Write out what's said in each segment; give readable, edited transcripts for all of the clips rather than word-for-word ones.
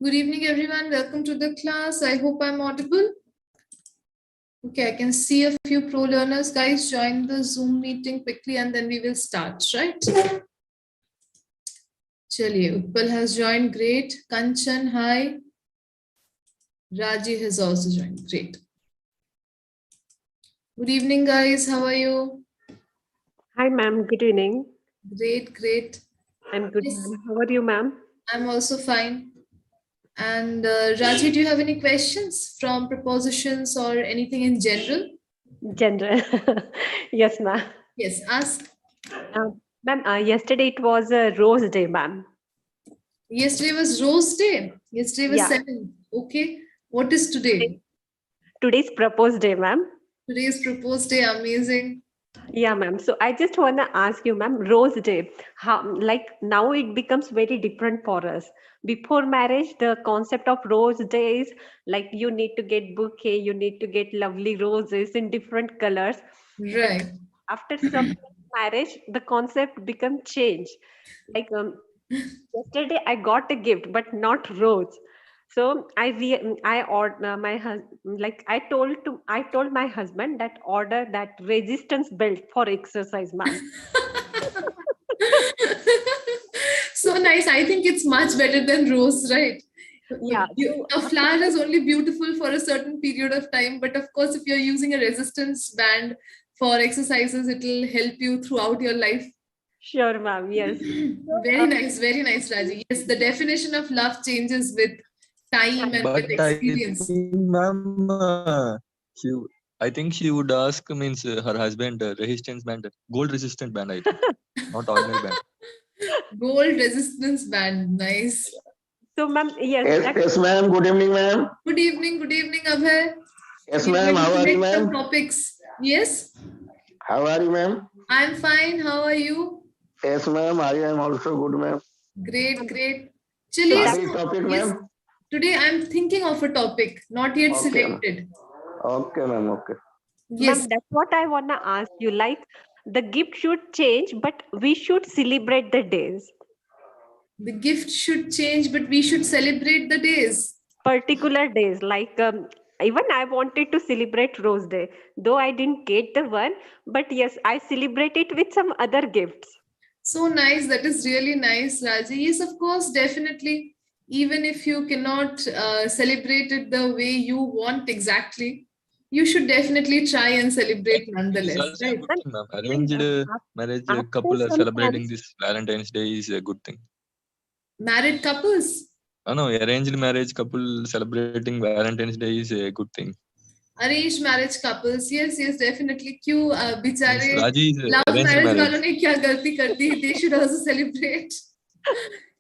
Good evening, everyone. Welcome to the class. I hope I'm audible. Okay, I can see a few pro learners. Guys, join the Zoom meeting quickly and then we will start, right? Chaliye, Utpal has joined. Great. Kanchan, hi. Raji has also joined. Great. Good evening, guys. How are you? Hi, ma'am. Good evening. Great, great. I'm good, Yes, ma'am. How are you, ma'am? I'm also fine. And Raji, do you have any questions from prepositions or anything in general? General. Yes, ma'am. Yes, ask. Ma'am, yesterday it was a Rose Day, ma'am. Yesterday was Rose Day. Yesterday was Yeah. 7th. Okay. What is today? Today's Propose Day, ma'am. Today is Proposed Day. Amazing. Yeah, ma'am. So I just want to ask you, ma'am, Rose Day, how, like now it becomes very different for us. Before marriage, the concept of Rose Day is like you need to get bouquet, you need to get lovely roses in different colors. But Right. after some marriage, the concept become change. Like yesterday, I got a gift, but not rose. So I ordered like I told my husband that order that resistance belt for exercise, ma'am. So nice. I think it's much better than rose, right? Yeah. So A flower is only beautiful for a certain period of time, but of course, if you're using a resistance band for exercises, it will help you throughout your life. sure, ma'am. Yes. So, Very nice, Raji. Yes, the definition of love changes with time and with But I experience. think, ma'am, I think she would ask means her husband resistance band, gold resistant band. I think not ordinary band. Gold resistance band. Nice. so, ma'am. Yes. Yes, ma'am. Good evening, ma'am. Good evening, Abhay. Yes, We're ma'am. going to How are you, select some ma'am? topics. Yes, How are you, ma'am? I'm fine. How are you? Yes, ma'am. I am also good, ma'am. Great, great. So Chaliye, that, What is topic, yes, ma'am? today I'm thinking of a topic, not yet Okay, ma'am. selected. Okay, ma'am. Okay. Yes, ma'am, that's what I wanna ask you. Like the gift should change, but we should celebrate the days. the gift should change, but we should celebrate the days. Particular days like even I wanted to celebrate Rose Day, though I didn't get the one, but yes, I celebrate it with some other gifts. So nice. That is really nice, Raji. Yes, of course, definitely. Even if you cannot celebrate it the way you want exactly, you should definitely try and celebrate It's nonetheless, also a right? good thing, ma'am. And Arranged marriage after couple are some celebrating time, this Valentine's Day is a good thing. Married couples. No, arranged marriage couple celebrating Valentine's Day is a good thing. Arranged marriage couples, yes, yes, definitely. क्यों Means बेचारे Raji is love arranged marriage marriage. वालों ने क्या गलती कर दी? They should also celebrate.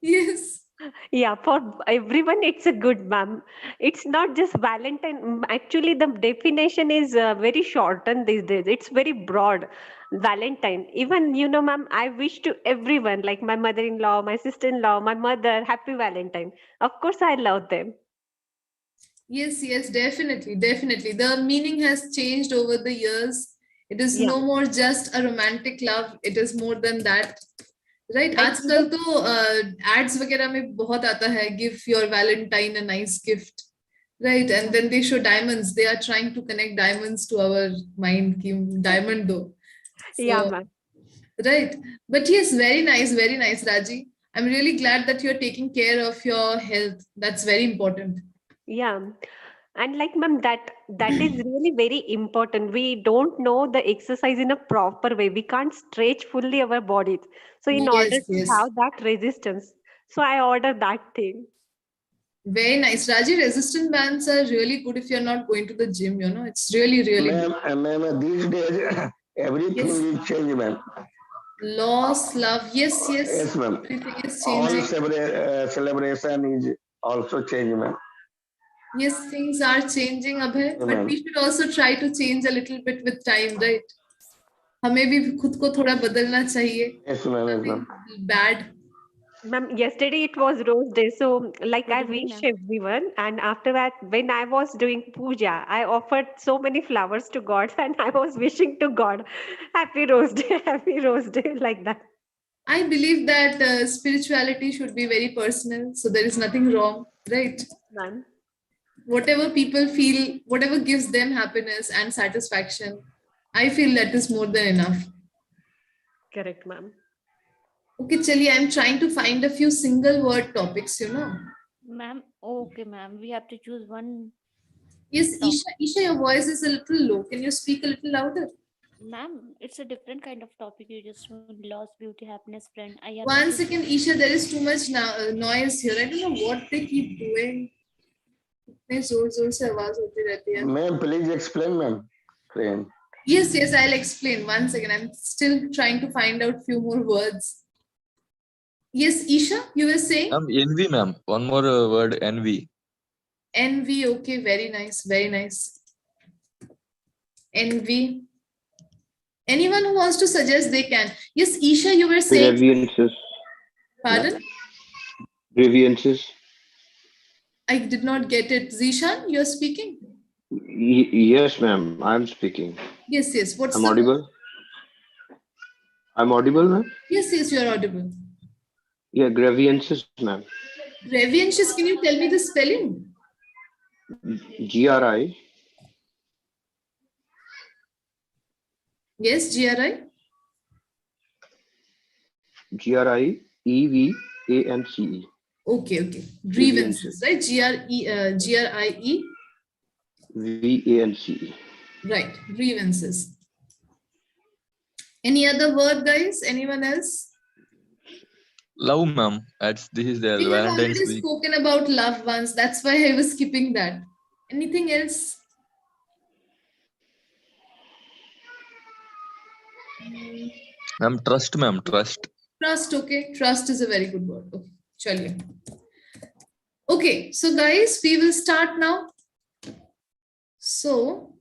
Yes. yeah, for everyone it's a good, ma'am. It's not just Valentine. Actually the definition is very shortened these days. It's very broad. Valentine, even ma'am, I wish to everyone, like my mother-in-law, my sister-in-law, my mother, happy Valentine. Of course I love them. Yes, yes, definitely, definitely. The meaning has changed over the years. It is Yeah. no more just a romantic love. It is more than that. Right? Like आजकल तो ads वगैरह में बहुत आता है, give your Valentine a nice gift. Right? And then they show diamonds. They are trying to connect diamonds to our mind. कि diamond दो. yeah, So, ma'am. right. But yes, very nice, Raji. I'm really glad that you're taking care of your health. That's very important. Yeah. And like ma'am, that is really very important. We don't know the exercise in a proper way. We can't stretch fully our bodies. So in order Yes, to yes. have that resistance, so I order that thing. Very nice. Raji, resistant bands are really good if you're not going to the gym, It's really, really good. Ma'am, these days everything Yes. is changed, ma'am. Loss, love. Yes, yes. Yes, ma'am. Everything is All changing. celebration is also changed, ma'am. Yes, things are changing, Abhay. Yeah, But we ma'am. should also try to change a little bit with time, right? हमें भी खुद को थोड़ा बदलना चाहिए. Yes, ma'am. Yes, Nothing ma'am. bad. Ma'am, yesterday it was Rose Day, so like Good I evening, wish ma'am. everyone, and after that, when I was doing puja, I offered so many flowers to God, and I was wishing to God, Happy Rose Day, Happy Rose Day, like that. I believe that spirituality should be very personal, so there is nothing wrong, right? Ma'am. Whatever people feel, whatever gives them happiness and satisfaction, I feel that is more than enough. Correct, ma'am. Okay, Chali, I'm trying to find a few single word topics, you know. Ma'am, okay, ma'am. We have to choose one. Yes, Top. Isha, your voice is a little low. Can you speak a little louder? Ma'am, it's a different kind of topic. You just lost beauty, happiness, friend. I have One to second, Isha, there is too much noise here. I don't know what they keep doing. इतने जोर जोर से आवाज होती रहती है. Ma'am, please explain, ma'am. Friend. Yes, yes, I'll explain. One second. I'm still trying to find out few more words. Yes, Isha, you were saying? Envy, ma'am. One more word, envy. Envy. Okay, very nice. Very nice. Envy. Anyone who wants to suggest, they can. Yes, Isha, you were saying. Grievances. Pardon? Grievances. I did not get it. Zishan, you're speaking? Yes, ma'am. I'm speaking. Yes, yes. What's I'm the audible. I'm audible, ma'am. Yes, yes, you're audible. Yeah, grievances, ma'am. Grievances, can you tell me the spelling? GRI. Yes, GRI. GRI EVANCE. Okay, okay. Grievances, right? GRIE. VANCE. Right. Grievances. Any other word, guys? Anyone else? Love, ma'am. This is the We have Valentine's already week. spoken about love once. That's why I was skipping that. Anything else? Ma'am, trust, ma'am. Trust. Trust, okay. Trust is a very good word. Okay, chaliye. Okay, so guys, we will start now. So,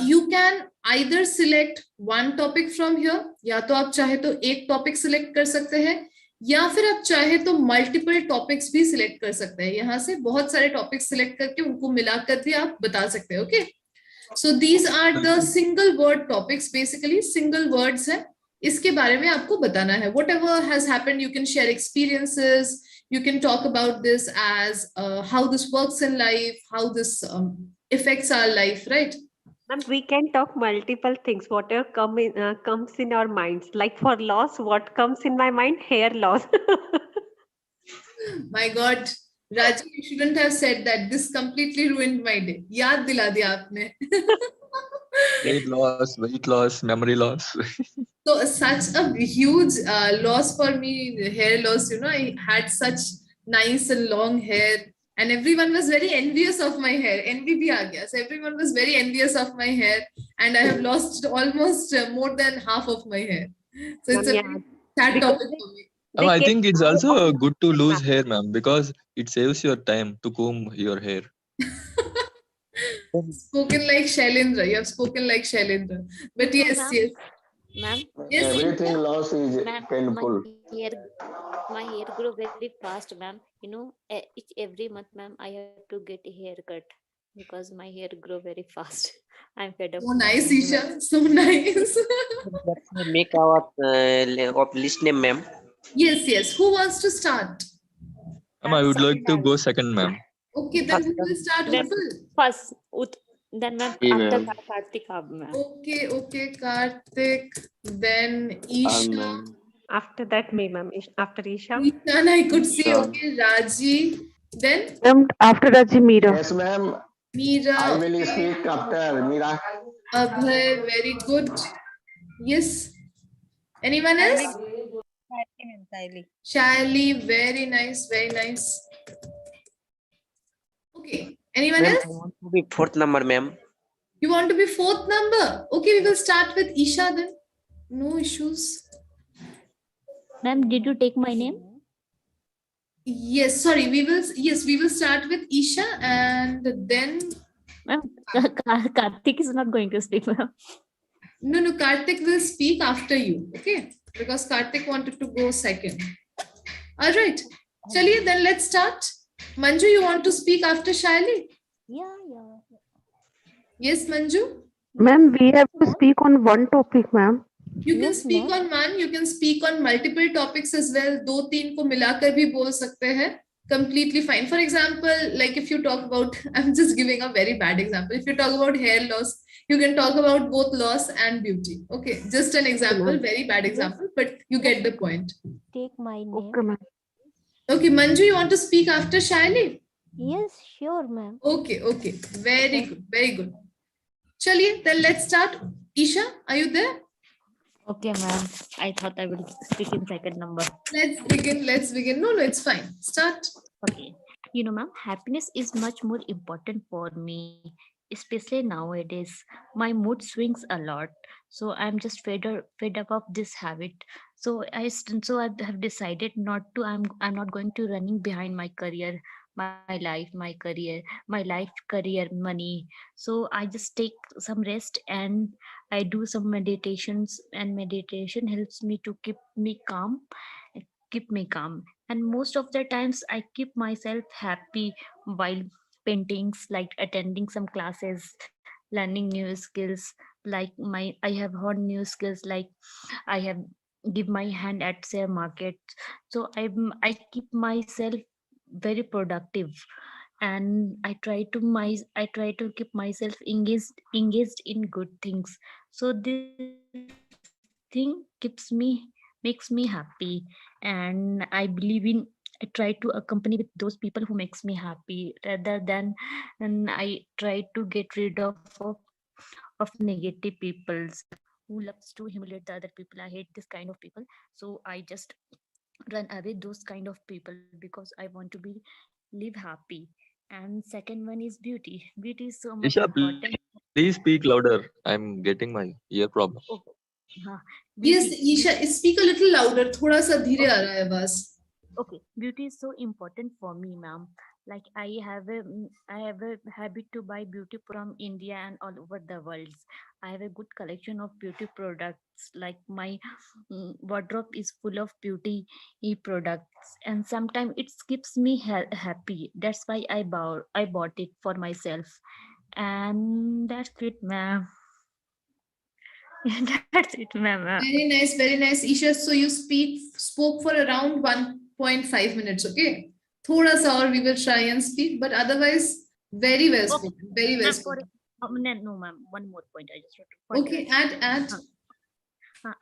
you can either select one topic from here, या तो आप चाहे तो एक topic select कर सकते हैं, या फिर आप चाहे तो multiple topics भी select कर सकते हैं. यहाँ से बहुत सारे topics select करके उनको मिलाकर भी आप बता सकते हैं. Okay. So these are the single word topics, basically single words है. इसके बारे में आपको बताना है. Whatever has happened, you can share experiences. You can talk about this as how this works in life, how this affects our life, right? And we can talk multiple things, whatever comes in our minds. Like for loss, what comes in my mind? Hair loss. My God, Raji, you shouldn't have said that. This completely ruined my day. याद दिला दिया आपने. Weight loss, memory loss. So such a huge loss for me, hair loss. You know, I had such nice and long hair, and everyone was very envious of my hair. Envy bhi aa gaya. So everyone was very envious of my hair, and I have lost almost more than half of my hair. So it's a Yeah. very sad Because topic for me. Ma'am, I They think it's came also good to lose ma'am. hair, ma'am, because it saves your time to comb your hair. Spoken like Shailendra. You have spoken like Shailendra. But yes, ma'am. yes. Ma'am, Yes, Everything loss is ma'am, painful. my hair grow very fast, ma'am. You know, every month, ma'am, I have to get a haircut because my hair grow very fast. I'm fed up. so nice, Isha. So nice. Let's make our of list name, ma'am. Yes, yes. Who wants to start? Ma'am, I would like to go second, ma'am. Okay, then who will start? Then- Utpal? First, then ma'am, Hey, after ma'am. Kartik, ma'am. Okay, okay, Karthik. Then Isha. ma'am. After that, me, ma'am. After Isha. Ishan, I could see. Isha. Okay, Raji. Then After Raji, Meera. Yes, ma'am. I Meera. will Okay. speak after Mira. Abhay, very good. Yes. Anyone else? Shaili, very nice, very nice. Okay. Anyone Ma'am, else? I want to be fourth number, ma'am. You want to be fourth number? Okay, we will start with Isha then. No issues. Ma'am, did you take my name? Yes, sorry. We will start with Isha and then Ma'am, Kartik is not going to speak, ma'am. no, Karthik will speak after you. Okay, because Karthik wanted to go second. All right. Chaliye, then let's start. Manju, you want to speak after Shaili? Yeah. Yes, Manju. Ma'am, we have to speak on one topic, ma'am. You can Yes, speak ma'am. on one, you can speak on multiple topics as well. दो तीन को मिलाकर भी बोल सकते हैं. Completely fine. For example, like if you talk about, I'm just giving a very bad example. If you talk about hair loss, you can talk about both loss and beauty. Okay, just an example, very bad example, but you get the point. Take my name. Okay, ma'am. Okay, Manju, you want to speak after Shaili? Yes, sure, ma'am. Okay, okay, very good, very good. Chaliye, then let's start. Isha, are you there? Okay, ma'am. I thought I would speak in second number. Let's begin. Let's begin. No, no, it's fine. Start. Okay. You know, ma'am, happiness is much more important for me, especially nowadays. My mood swings a lot, so I'm just fed up of this habit. So so I have decided not to. I'm not going to running behind my career, my life, career, money. So I just take some rest and I do some meditations, and meditation helps me to keep me calm. And most of the times I keep myself happy while paintings, like attending some classes, learning new skills, like I have learned new skills, like I have give my hand at share market. So I keep myself very productive, and I try to keep myself engaged in good things. So this thing makes me happy, and I believe in, I try to accompany with those people who makes me happy, rather than, and I try to get rid of negative peoples who loves to humiliate the other people. I hate this kind of people. So I just run away those kind of people because I want to be live happy. And second one is beauty. Beauty is so much Isha, important. please speak louder. I'm getting my ear problem. Okay. हाँ, Yes, beauty. Isha, speak a little louder. थोड़ा सा धीरे आ रहा है आवाज. Okay, beauty is so important for me, ma'am. Like I have a habit to buy beauty from India and all over the world. I have a good collection of beauty products. Like my wardrobe is full of beauty products, and sometimes it keeps me happy. That's why I bought it for myself, and that's it, ma'am. That's it, ma'am. Very nice, very nice, Isha. So you spoke for around 1.5 minutes. Okay, थोड़ा सा और we will try and speak, but otherwise very well Okay. spoken. Very well Ma'am, spoken. no, ma'am. One more point. I just want to Okay, add.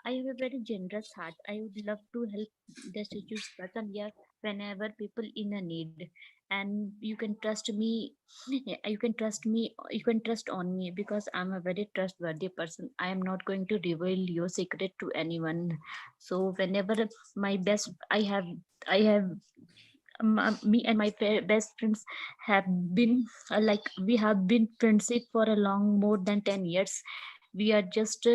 I have a very generous heart. I would love to help destitute person here whenever people in a need, and you can trust me. You can trust me. You can trust on me because I'm a very trustworthy person. I am not going to reveal your secret to anyone. So whenever my best, I have me and my best friends have been like, we have been friendship for a long more than 10 years. We are just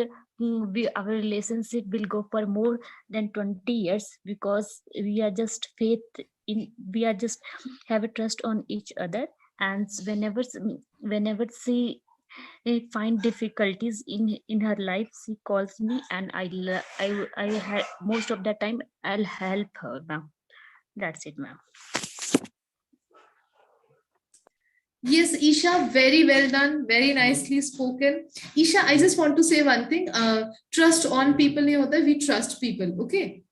our relationship will go for more than 20 years because we are just we are just have a trust on each other. And whenever she find difficulties in her life, she calls me, and most of the time I'll help her, ma'am. That's it, ma'am. Yes, Isha, very well done, very nicely spoken. Isha, I just want to say one thing. Trust on people नहीं होता, we trust people. Okay.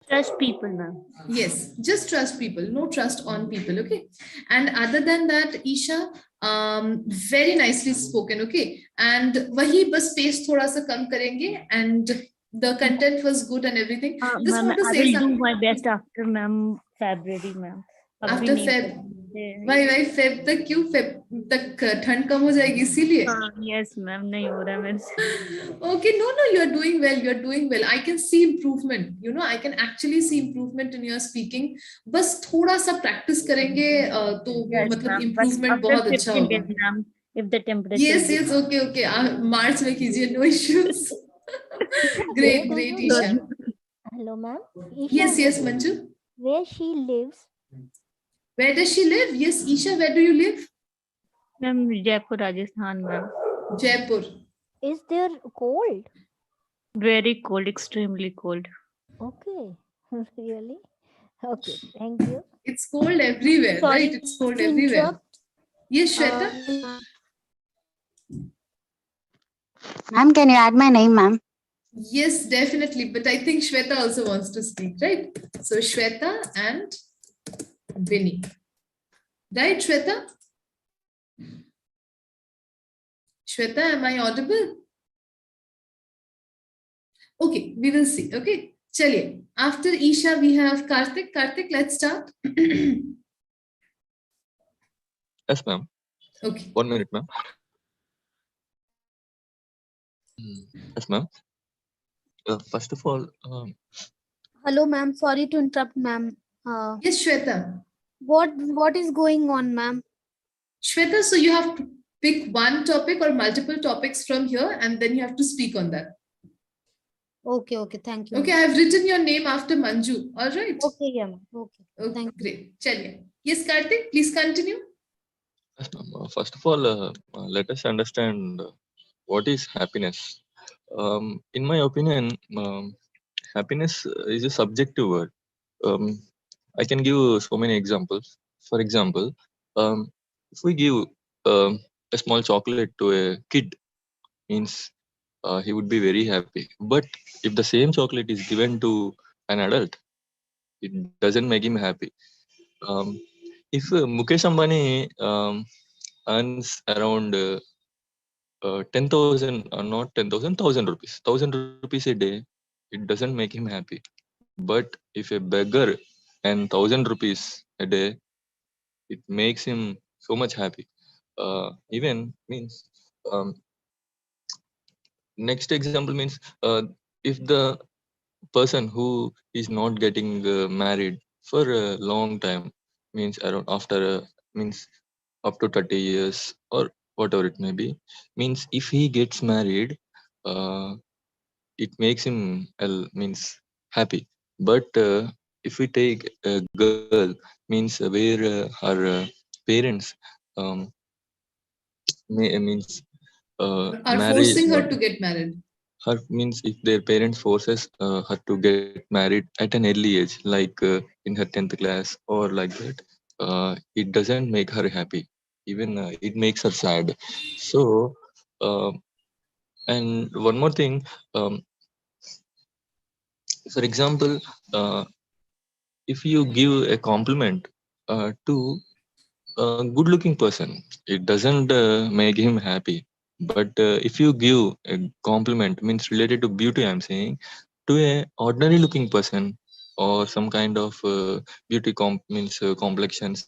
Trust people, ma'am. Yes, just trust people, no trust on people. Okay. And other than that, Isha, very nicely spoken. Okay. And वही बस space थोड़ा सा कम करेंगे, and the content was good and everything. Just Ma'am, want to I say will something. do my best after, ma'am, February, ma'am. After Feb, why Feb तक क्यों? Feb तक ठंड कम हो जाएगी इसीलिए. Yes, ma'am. नहीं हो रहा मेरे से. Okay, no, you are doing well. You are doing well. I can see improvement. You know, I can actually see improvement in your speaking. बस थोड़ा सा practice करेंगे तो वो मतलब improvement बहुत अच्छा होगा. If the temperature. Yes, okay. March में कीजिए, no issues. Great, Isha. Hello, ma'am. Yes, Manju. Where she lives? Where does she live? Yes, Isha, where do you live? Ma'am, Jaipur, Rajasthan, ma'am. Jaipur. Is there cold? Very cold, extremely cold. Okay, really? Okay, thank you. It's cold everywhere, right? It's cold everywhere. Yes, Shweta. Ma'am, can you add my name, ma'am? Yes, definitely. But I think Shweta also wants to speak, right? So Shweta and Vinny. Right, Shweta? Shweta, am I audible? Okay, we will see. Okay, chaliye. After Isha, we have Karthik. Karthik, let's start. Yes, ma'am. Okay. 1 minute, ma'am. Yes, ma'am. First of all, Hello, ma'am. Sorry to interrupt, ma'am. Yes, Shweta. What is going on, ma'am? Shweta, so you have to pick one topic or multiple topics from here, and then you have to speak on that. Okay. Thank you. Okay, I ma'am. have written your name after Manju. All right. Okay, yeah, ma'am. Okay. Okay, Thank you. great. Chaliye. Yes, Karthik, please continue. yes, ma'am. First of all, let us understand what is happiness. In my opinion, happiness is a subjective word. Um, I can give so many examples. For example, if we give a small chocolate to a kid, means he would be very happy. But if the same chocolate is given to an adult, it doesn't make him happy. Um, if Mukesh Ambani earns around 10,000, not 10,000, 1,000 rupees, 1,000 rupees a day, it doesn't make him happy. But if a beggar and 1,000 rupees a day, it makes him so much happy. Even means next example means if the person who is not getting married for a long time, means around after means up to 30 years or whatever it may be, means if he gets married, uh, it makes him means happy. But if we take a girl, means where her parents um, means Are marry forcing her to get married. her, means if their parents forces her to get married at an early age, like in her 10th class or like that, it doesn't make her happy. Even it makes her sad. So uh, and one more thing, um, for example, if you give a compliment to a good looking person, it doesn't make him happy. But if you give a compliment, means related to beauty, I'm saying, to a ordinary looking person, or some kind of beauty means complexions,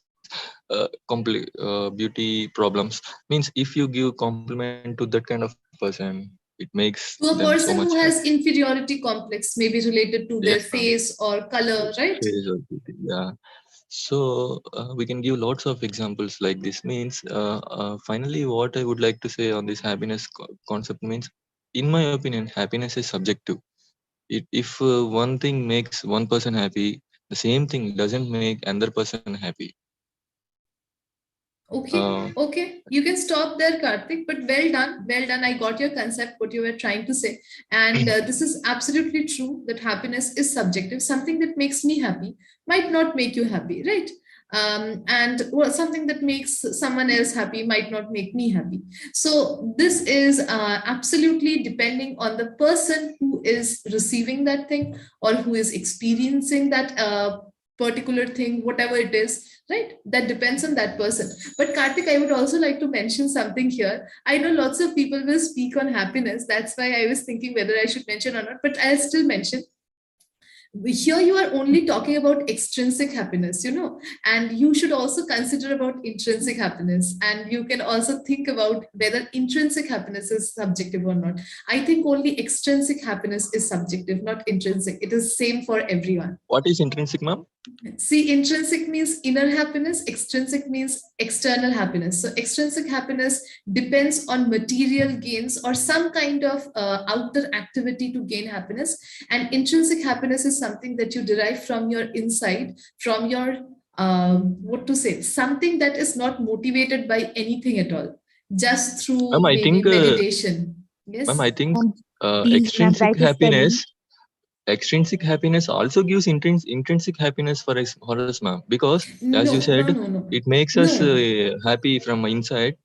beauty problems, means if you give compliment to that kind of person, it makes To them a so much person who happy. has inferiority complex, maybe related to their Yes, ma'am. face or color, right? Face or beauty, yeah. So we can give lots of examples like this. Means finally, what I would like to say on this happiness concept means, in my opinion, happiness is subjective. If one thing makes one person happy, the same thing doesn't make another person happy. Okay. You can stop there, Karthik, but well done. Well done. I got your concept, what you were trying to say. And this is absolutely true that happiness is subjective. Something that makes me happy might not make you happy, right? And something that makes someone else happy might not make me happy. So this is absolutely depending on the person who is receiving that thing or who is experiencing that particular thing, whatever it is, right? That depends on that person. But Karthik, I would also like to mention something here. I know lots of people will speak on happiness. That's why I was thinking whether I should mention or not, but I'll still mention. Here you are only talking about extrinsic happiness, and you should also consider about intrinsic happiness, and you can also think about whether intrinsic happiness is subjective or not. I think only extrinsic happiness is subjective, not intrinsic. It is same for everyone. What is intrinsic, ma'am? See, intrinsic means inner happiness, extrinsic means external happiness. So extrinsic happiness depends on material gains or some kind of outer activity to gain happiness. And intrinsic happiness is something that you derive from your inside, from your, something that is not motivated by anything at all, just through Ma'am, I maybe think, meditation. Yes. ma'am, I think Please, ma'am, extrinsic that is telling. extrinsic happiness also gives intrinsic happiness for us, ma'am, because as you No, said, no. it makes us No. happy from inside.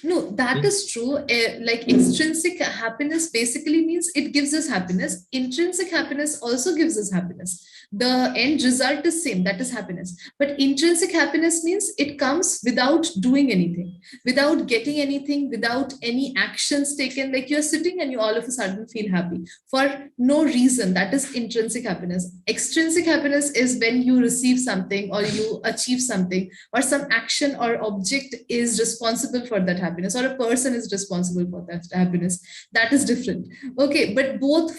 No, that is true. Like extrinsic happiness basically means it gives us happiness. Intrinsic happiness also gives us happiness. The end result is same, that is happiness. But intrinsic happiness means it comes without doing anything, without getting anything, without any actions taken. Like you're sitting and you all of a sudden feel happy for no reason. That is intrinsic happiness. Extrinsic happiness is when you receive something or you achieve something or some action or object is responsible for that happiness, or a person is responsible for that happiness. That is different. Okay, but both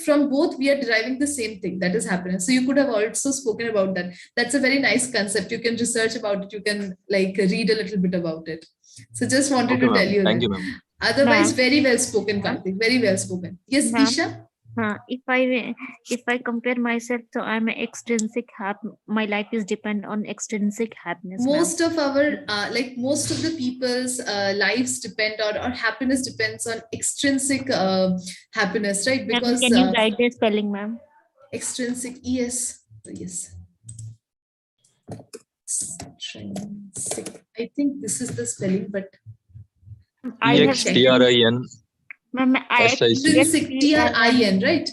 we are deriving the same thing, that is happiness. So you could have also spoken about that. That's a very nice concept. You can research about it, you can like read a little bit about it. So just wanted Okay, to tell ma'am. you Thank that. you, ma'am. Otherwise, Ma'am, very well spoken, ma'am, Karthik, very well spoken. Yes, ma'am. Isha. If I compare myself, so I'm a extrinsic my life is depend on extrinsic happiness, ma'am. Most of our like most of the people's lives depend on, or happiness depends on extrinsic happiness, right? Ma'am, Because can you write the spelling, ma'am? extrinsic, yes, yes. Extrinsic. I think this is the spelling, but I have EXTRIN ma'am, I SIC. intrinsic, TRIN, right?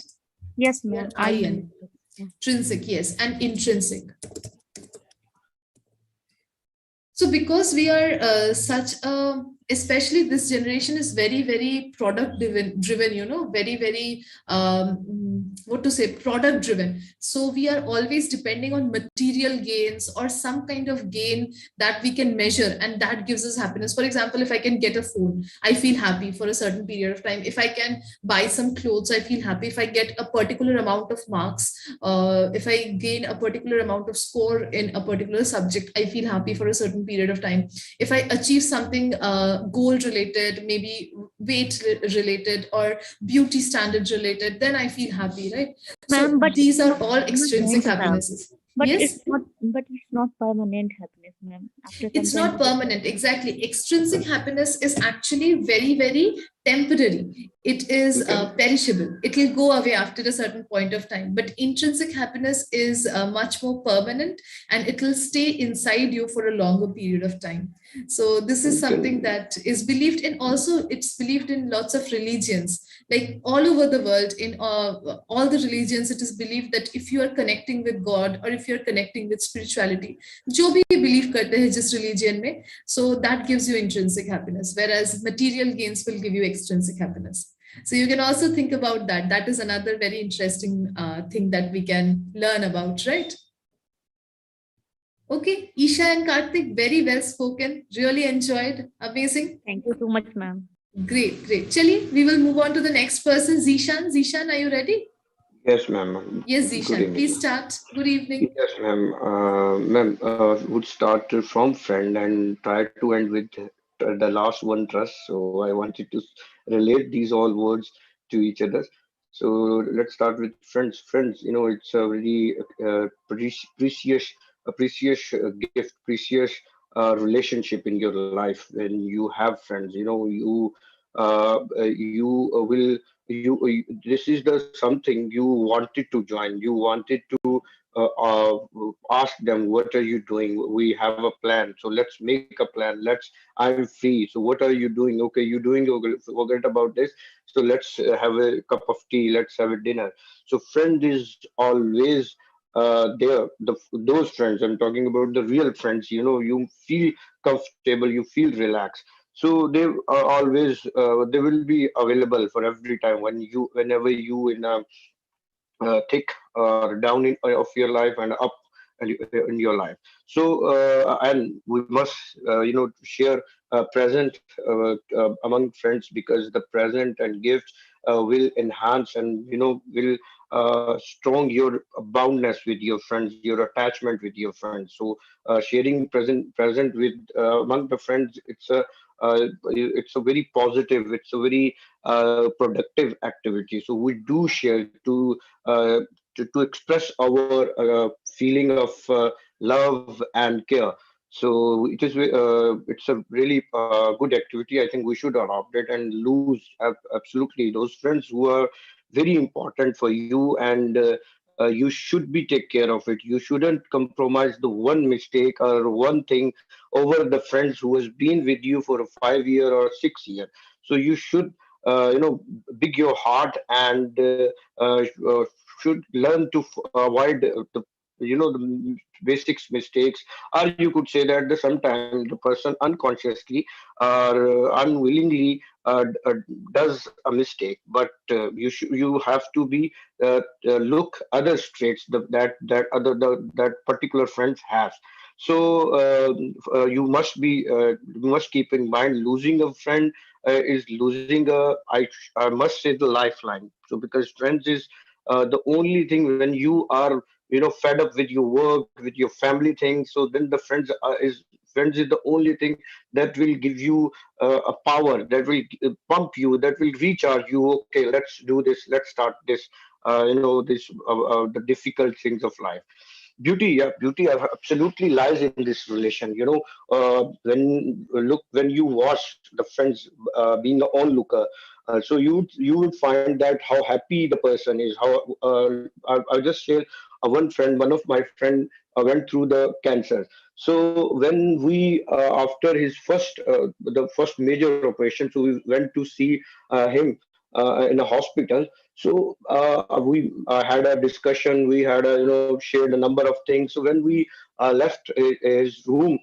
Yes, ma'am. TRIN. Intrinsic, yes, and intrinsic. So because we are such a, especially this generation is very, very product driven, you know, very, very, what to say, product driven. So we are always depending on material gains or some kind of gain that we can measure, and that gives us happiness. For example, if I can get a phone, I feel happy for a certain period of time. If I can buy some clothes, I feel happy. If I get a particular amount of marks, if I gain a particular amount of score in a particular subject, I feel happy for a certain period of time. If I achieve something goal related, maybe weight related or beauty standard related, then I feel happy, right? So but these are all extrinsic happinesses. But yes, it's not permanent happiness, ma'am. it's not permanent. Exactly. Extrinsic happiness is actually very, very temporary. It is perishable. It will go away after a certain point of time. But intrinsic happiness is much more permanent, and it will stay inside you for a longer period of time. So this is something that is believed in. Also, it's believed in lots of religions, like all over the world. In all the religions, it is believed that if you are connecting with God, or if you're connecting with spirituality, जो भी believe करते हैं जिस religion में, so that gives you intrinsic happiness, whereas material gains will give you extrinsic happiness. So you can also think about that. That is another very interesting thing that we can learn about, right? Okay, Isha and Karthik, very well spoken. Really enjoyed. Amazing. Thank you so much, ma'am. Great, great. Chali, we will move on to the next person, Zishan. Zishan, are you ready? Yes, ma'am. Yes, Good Zishan. evening. Please start. Good evening. Yes, ma'am. Ma'am, would start from friend and try to end with the last one, trust. So I wanted to relate these all words to each other. So let's start with friends. Friends, you know, it's a very precious gift, precious relationship in your life when you have friends. You know, you will this is the something you wanted to join. You wanted to ask them, what are you doing? We have a plan, so let's make a plan. I'm free, so what are you doing? Okay, you doing, okay, forget about this, so let's have a cup of tea, let's have a dinner. So friend is always there. Those friends, I'm talking about the real friends, you know, you feel comfortable, you feel relaxed. So they are always they will be available for every time whenever you in a thick or down of your life and up in your life. So and we must you know, share present among friends, because the present and gifts will enhance and, you know, will strong your boundness with your friends, your attachment with your friends. So sharing present with among the friends, it's a very positive, it's a very productive activity. So we do share to express our feeling of love and care. So it's a really good activity. I think we should adopt it and lose absolutely those friends who are very important for you, and you should be take care of it. You shouldn't compromise the one mistake or one thing over the friends who has been with you for a 5 year or 6 year. So you should big your heart and should learn to avoid the basics mistakes, or you could say that sometimes the person unconsciously or unwillingly does a mistake, but you have to be look other traits that particular friend has. So you must keep in mind, losing a friend is losing I must say, the lifeline. So because friends is the only thing when you are fed up with your work, with your family things. So then the friends is the only thing that will give you a power, that will pump you, that will recharge you. Okay, let's do this, let's start this, the difficult things of life. Beauty absolutely lies in this relation. When you watch the friends being an onlooker, so you would find that how happy the person is. How I'll just share one of my friend went through the cancer. So when we after his the first major operation, so we went to see him in a hospital. So we had a discussion. We had shared a number of things. So when we left his room,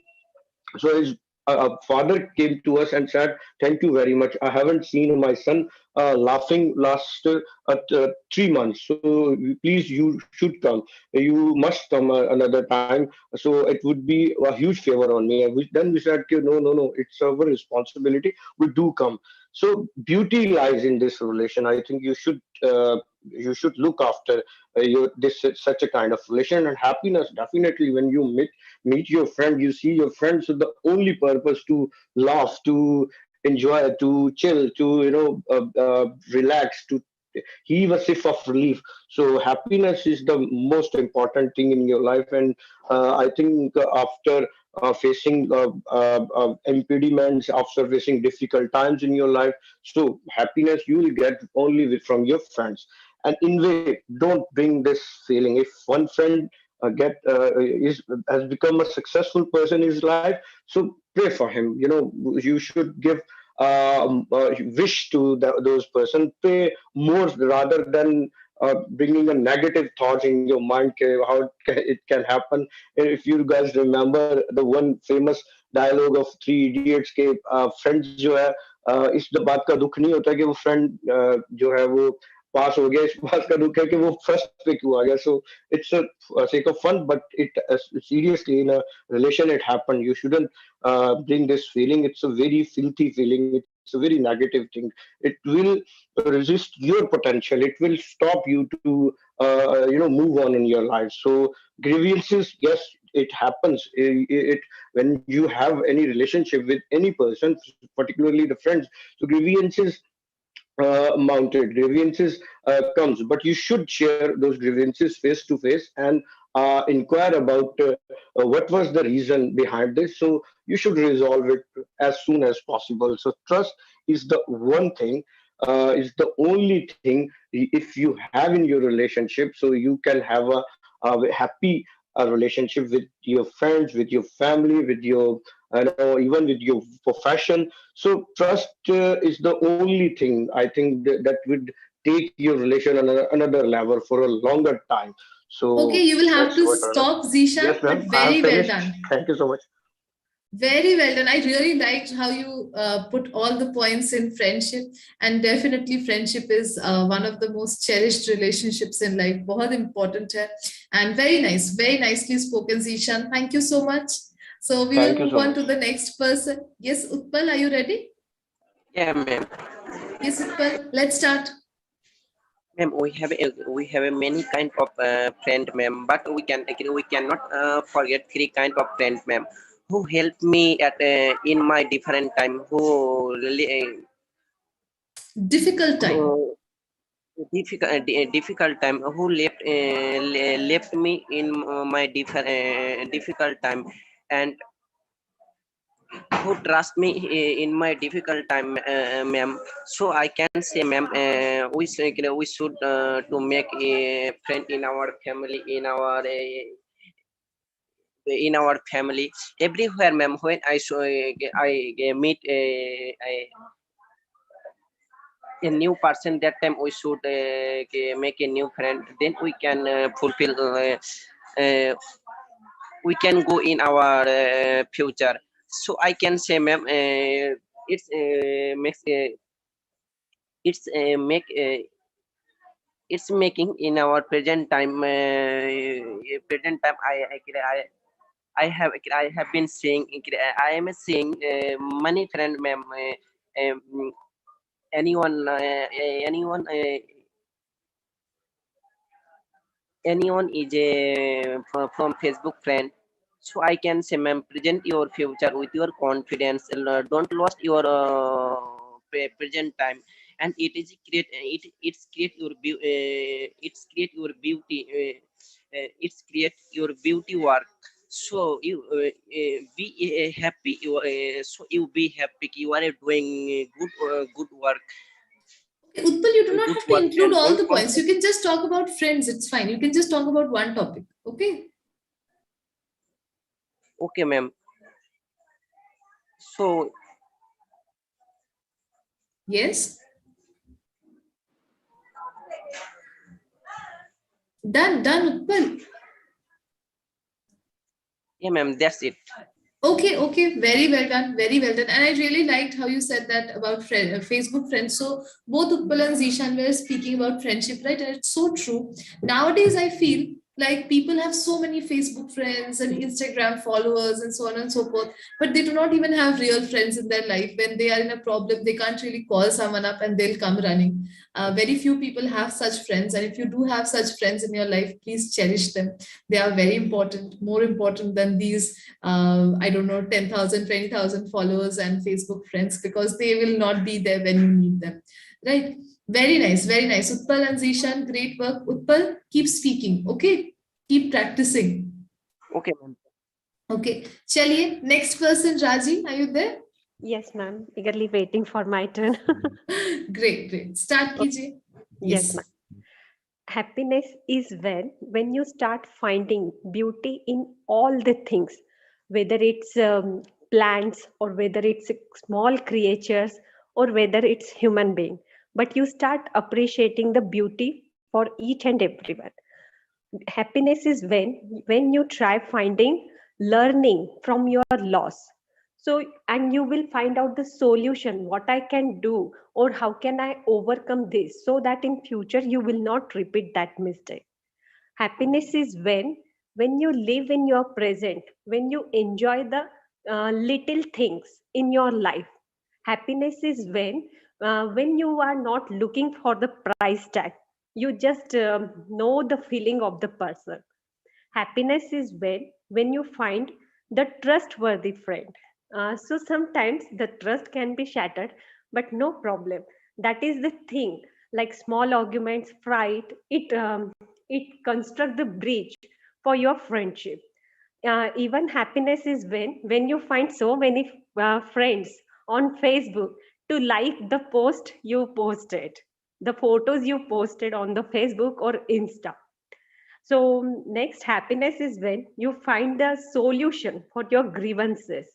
so his father came to us and said, "Thank you very much. I haven't seen my son laughing last 3 months. So please, you should come. You must come another time. So it would be a huge favor on me." And then we said, "Okay, no, no, no. It's our responsibility. We do come." So beauty lies in this relation. I think you should look after such a kind of relation. And happiness, definitely, when you meet your friend, you see your friends with the only purpose to laugh, to enjoy, to chill, to relax, to heave a sip of relief. So happiness is the most important thing in your life. And I think after facing impediments, after facing difficult times in your life, so happiness you will get only from your friends. And in way, don't bring this feeling. If one friend is has become a successful person in his life, so pray for him. You should give wish to those person. Pray more rather than bringing a negative thought in your mind, how it can happen. If you guys remember the one famous dialogue of Three Idiots के friends जो है इस बात का दुख नहीं होता कि वो friend जो है वो पास हो गया, इस बात का दुख है कि वो फर्स्ट पे क्यों आ गया. So it's a sake of fun, but it seriously in a relation it happened. You shouldn't bring this feeling. It's a very filthy feeling. It's a very negative thing. It will resist your potential. It will stop you to move on in your life. So grievances, yes, it happens. When you have any relationship with any person, particularly the friends, so grievances mounted, grievances comes, but you should share those grievances face to face and inquire about what was the reason behind this. So you should resolve it as soon as possible. So trust is the one thing, is the only thing if you have in your relationship, so you can have a happy relationship with your friends, with your family, with your even with your profession. So trust is the only thing I think that would take your relation on another level for a longer time. Okay, So you will have that's to what stop, yes, Zishan, but ma'am. I have very well finished. done. Thank you so much. Very well done. I really liked how you put all the points in friendship, and definitely friendship is one of the most cherished relationships in life. बहुत important है, and very nice, very nicely spoken, Zishan. Thank you so much. So we will Thank you move so on much. to the next person. Yes, Utpal, are you ready? Yeah, ma'am. Yes, Utpal, let's start. Ma'am, we have a many kind of friend, ma'am, but we cannot forget three kind of friends, ma'am, who helped me at in my different time, Difficult time. who difficult time, who left me in my difficult time, and who trust me in my difficult time, ma'am. So I can say, ma'am, we should to make a friend in our family, in our family, everywhere, ma'am. When I meet a new person, that time we should make a new friend. Then we can fulfill. Uh, we can go in our future. So I can say, ma'am, it's makes it's make it's making in our present time. Present time, I have been seeing. I am seeing many friend, ma'am. Um, anyone anyone is a from Facebook friend. So I can say, ma'am, present your future with your confidence. Don't lost your present time, and it is create it's create your beauty. It's create your beauty work. So you be happy. So you be happy. You are doing good work. Utpal, you do not Good have to work, include and all don't the points. You can just talk about friends. It's fine. You can just talk about one topic. Okay. Okay, ma'am. So Yes. Done, Utpal. yeah, ma'am, that's it. Okay, very well done, very well done. And I really liked how you said that about Facebook friends. So both Utpal and Zishan were speaking about friendship, right? And it's so true. Nowadays, I feel like people have so many Facebook friends and Instagram followers and so on and so forth, but they do not even have real friends in their life. When they are in a problem, they can't really call someone up and they'll come running. Very few people have such friends. And if you do have such friends in your life, please cherish them. They are very important, more important than these I don't know, 10,000, 20,000 followers and Facebook friends, because they will not be there when you need them. Right? Very nice, very nice. Utpal and Zishan, great work. Utpal, keep speaking. Okay. Keep practicing. Okay, ma'am. Okay. Chaliye, next person, Raji, are you there? Yes, ma'am. Eagerly waiting for my turn. Great. Start kijiye. Yes, ma'am. Happiness is when you start finding beauty in all the things, whether it's plants or whether it's small creatures or whether it's human being, but you start appreciating the beauty for each and everyone. Happiness is when you try finding learning from your loss. So, and you will find out the solution, what I can do or how can I overcome this, so that in future you will not repeat that mistake. Happiness is when you live in your present, when you enjoy the little things in your life. Happiness is when you are not looking for the price tag, you just know the feeling of the person. Happiness is when you find the trustworthy friend. So sometimes the trust can be shattered, but no problem. That is the thing. Like small arguments, fright, it construct the bridge for your friendship. Even happiness is when you find so many friends on Facebook to like the post you posted, the photos you posted on the Facebook or Insta. So next, happiness is when you find the solution for your grievances,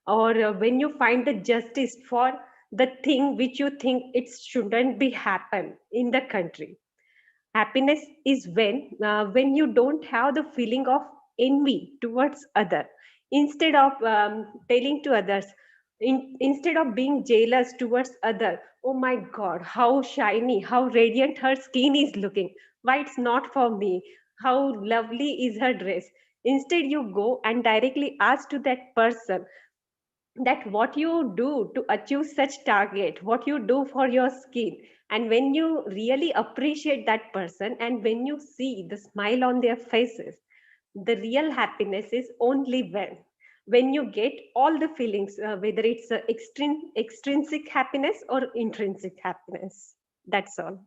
or when you find the justice for the thing which you think it shouldn't be happen in the country. Happiness is when you don't have the feeling of envy towards other. Instead of telling to others, instead of being jealous towards other, oh my god, how shiny, how radiant her skin is looking, why it's not for me, how lovely is her dress. Instead you go and directly ask to that person that what you do to achieve such target, what you do for your skin. And when you really appreciate that person and when you see the smile on their faces, the real happiness is only when you get all the feelings, whether it's extrinsic happiness or intrinsic happiness. That's all.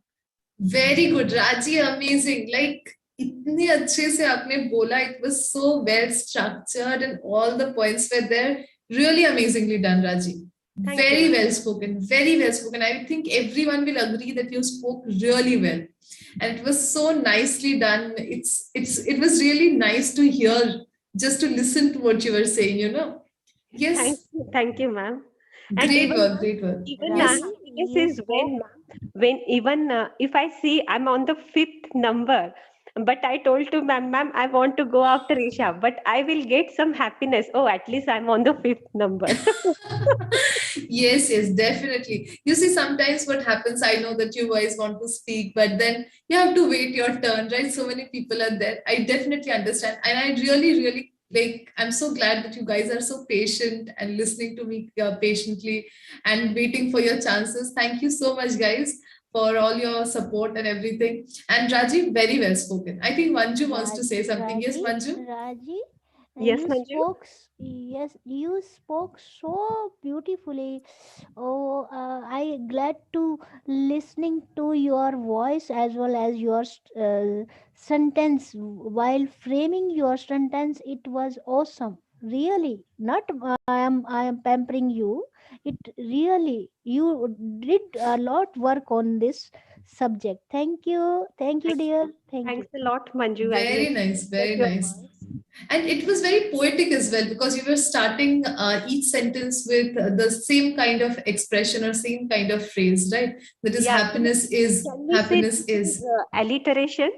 Very good, Raji. Amazing. Like, इतने अच्छे से आपने बोला. It was so well structured and all the points were there. Really amazingly done, Raji. Thank Very you. well spoken. Very well spoken. I think everyone will agree that you spoke really well, and it was so nicely done. It was really nice to hear, just to listen to what you were saying. You know. Yes. Thank you, ma'am. And Great even work. Great work. even Yes. happiness you is spoke. when even if I see I'm on the fifth number, but I told to ma'am, I want to go after Isha, but I will get some happiness. Oh, at least I'm on the fifth number. Yes, yes, definitely. You see, sometimes what happens, I know that you guys want to speak, but then you have to wait your turn, right? So many people are there. I definitely understand. And I really, really like, I'm so glad that you guys are so patient and listening to me patiently and waiting for your chances. Thank you so much, guys, for all your support and everything. And Rajiv, very well spoken. I think Manju wants to say something. Yes, Manju? Raji, Yes, Manju. yes, you spoke so beautifully. Oh, I glad to listening to your voice as well as your sentence. While framing your sentence, it was awesome. Really, not I am pampering you. It really you did a lot work on this subject. Thank you, dear. Thank you. Thanks a lot, Manju. I Very really nice, appreciate very your nice. words. And it was very poetic as well because you were starting each sentence with the same kind of expression or same kind of phrase, right? That is, Yeah, can we say happiness this is is. alliteration?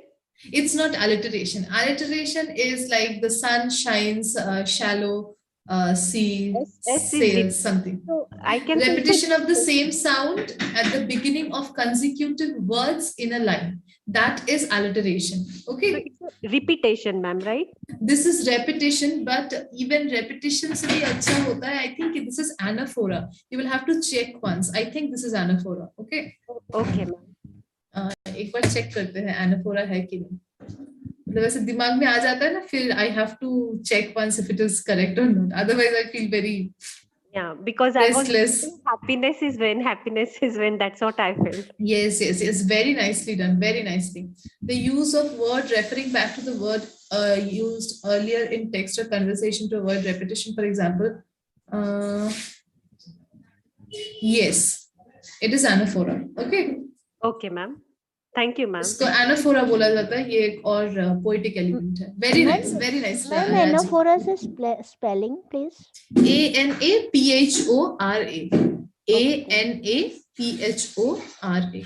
It's not alliteration. Alliteration is like the sun shines, shallow, sea S is sails, repeat. something. So I can say Repetition of the same sound at the beginning of consecutive words in a line. That is alliteration. Okay. it's a repetition, ma'am, right? This is repetition, but even repetition से भी अच्छा होता है. I think this is anaphora. You will have to check once. I think this is anaphora. Okay. Okay, ma'am. एक बार check करते हैं anaphora है कि नहीं. मतलब वैसे दिमाग में आ जाता है ना, फिर I have to check once if it is correct or not. Otherwise, I feel very Yeah, because I was restless. thinking happiness is when, that's what I felt. Yes, yes, yes. Very nicely done. Very nicely. The use of word referring back to the word used earlier in text or conversation to avoid repetition, for example. Yes, it is anaphora. Okay. Okay, ma'am. Thank you, ma'am. इसको anaphora बोला जाता है. ये एक और poetic element है. Very nice. Very nice. Ma'am, Raji. anaphora से spelling, please. ANAPHORA. ANAPHORA.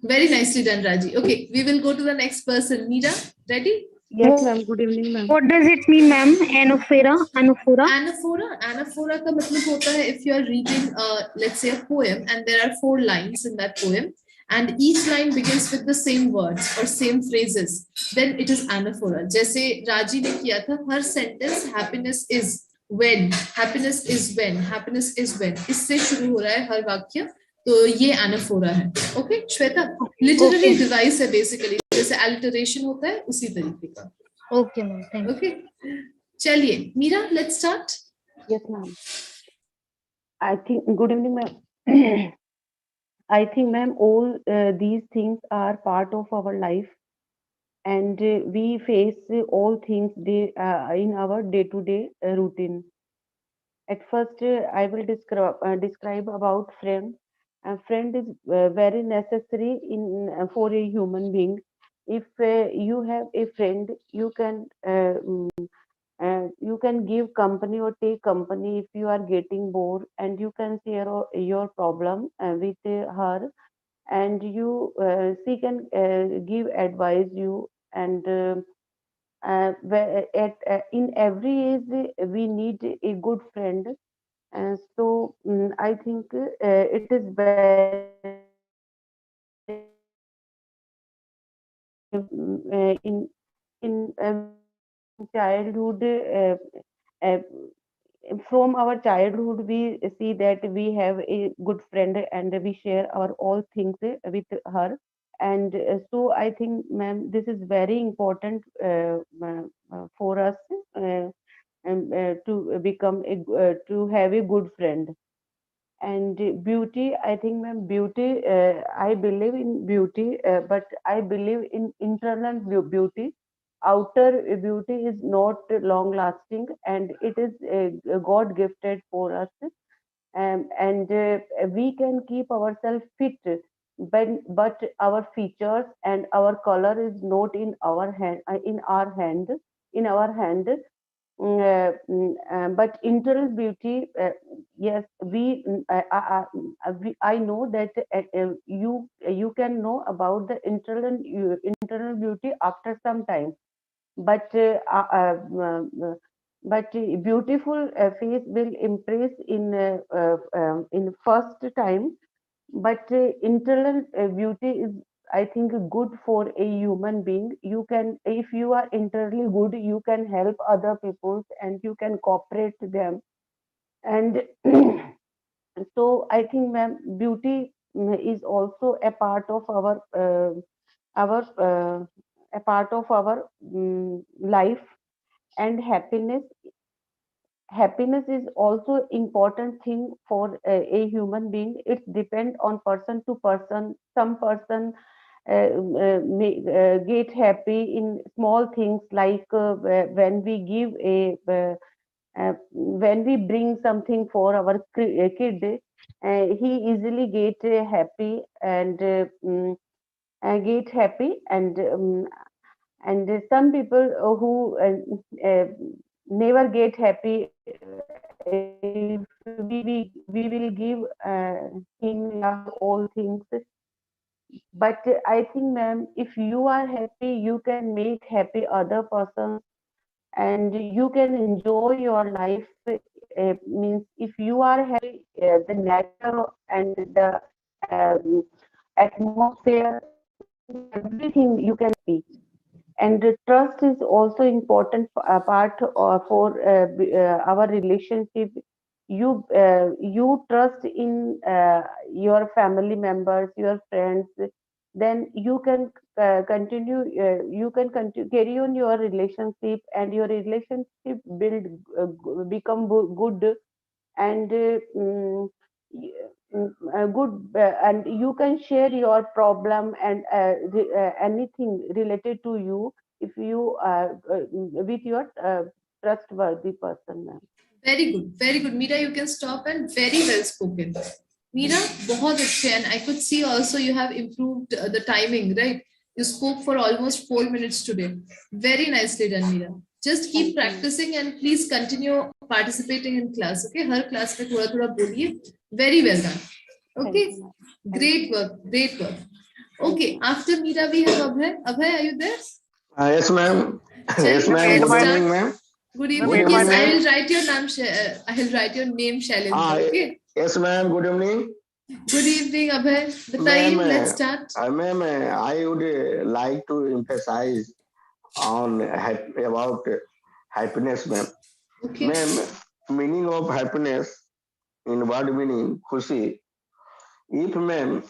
Very nicely done, Raji. Okay, we will go to the next person. Meera, ready? Yes, ma'am. Good evening, ma'am. What does it mean, ma'am? Anaphora? Anaphora का मतलब होता है if you are reading, let's say, a poem and there are 4 lines in that poem and each line begins with the same words or same phrases, then it is anaphora. जैसे राजी ने किया था, her sentence happiness is when, happiness is when, happiness is when, इससे शुरू हो रहा है हर वाक्य, तो ये anaphora है. Okay, श्वेता, literary device है basically, जैसे alliteration होता है उसी तरीके का. Okay, ma'am. Thank you. Okay, चलिए, Meera, let's start. Yes, ma'am. I think, good evening, ma'am. I think, ma'am, all these things are part of our life, and we face all things in our day-to-day routine. At first, I will describe about friend. A friend is very necessary for a human being. If you have a friend, you can give company or take company if you are getting bored, and you can share your problem with her, and she can give advice you, and in every age we need a good friend. So I think it is very in childhood. Uh, from our childhood we see that we have a good friend and we share our all things with her, and so I think, ma'am, this is very important for us to become to have a good friend. And beauty, I think, ma'am, beauty, I believe in beauty, but I believe in internal beauty. outer beauty is not long lasting, and it is God gifted for us. And we can keep ourselves fit, but our features and our color is not in our hand, in our hand. But internal beauty, yes, I know that you can know about the internal beauty after some time, but beautiful face will impress in first time, but internal beauty is, I think, good for a human being. You can, if you are internally good, you can help other people and you can cooperate to them. And so I think, ma'am, beauty is also a part of our a part of our life. And happiness is also important thing for a human being. It depends on person to person. Some person may get happy in small things, like when we give when we bring something for our kid, he easily get happy and get happy. And some people who never get happy, if we will give him all things. But I think, ma'am, if you are happy, you can make happy other persons, and you can enjoy your life. Means if you are happy, the nature and the atmosphere, everything you can see. And trust is also important part for our relationship. You trust in your family members, your friends, then you can continue, you can carry on your relationship, and your relationship build become good. And good, and you can share your problem and anything related to you, if you with your trustworthy person, ma'am. Very good, very good. Meera, you can stop, and very well spoken. Meera, बहुत अच्छे, and I could see also you have improved the timing, right? You spoke for almost 4 minutes today. Very nicely done, Meera. Just keep practicing and please continue participating in class. Okay, her class में थोड़ा थोड़ा बोलिए. Very well done. Okay, great work, great work. Okay, after Meera we have Abhay. Abhay, are you there? Yes, ma'am. Yes, ma'am. Let's Good start. evening, ma'am. Good evening. Good Yes, I evening. will write your name. I will write your name, Shailendra. Okay. Yes, ma'am. Good evening. Good evening, Abhay. बताइए, Ma'am, let's start. ma'am, I would like to emphasize on about happiness, ma'am. Okay. Ma'am, meaning of happiness in word meaning खुशी. If, ma'am,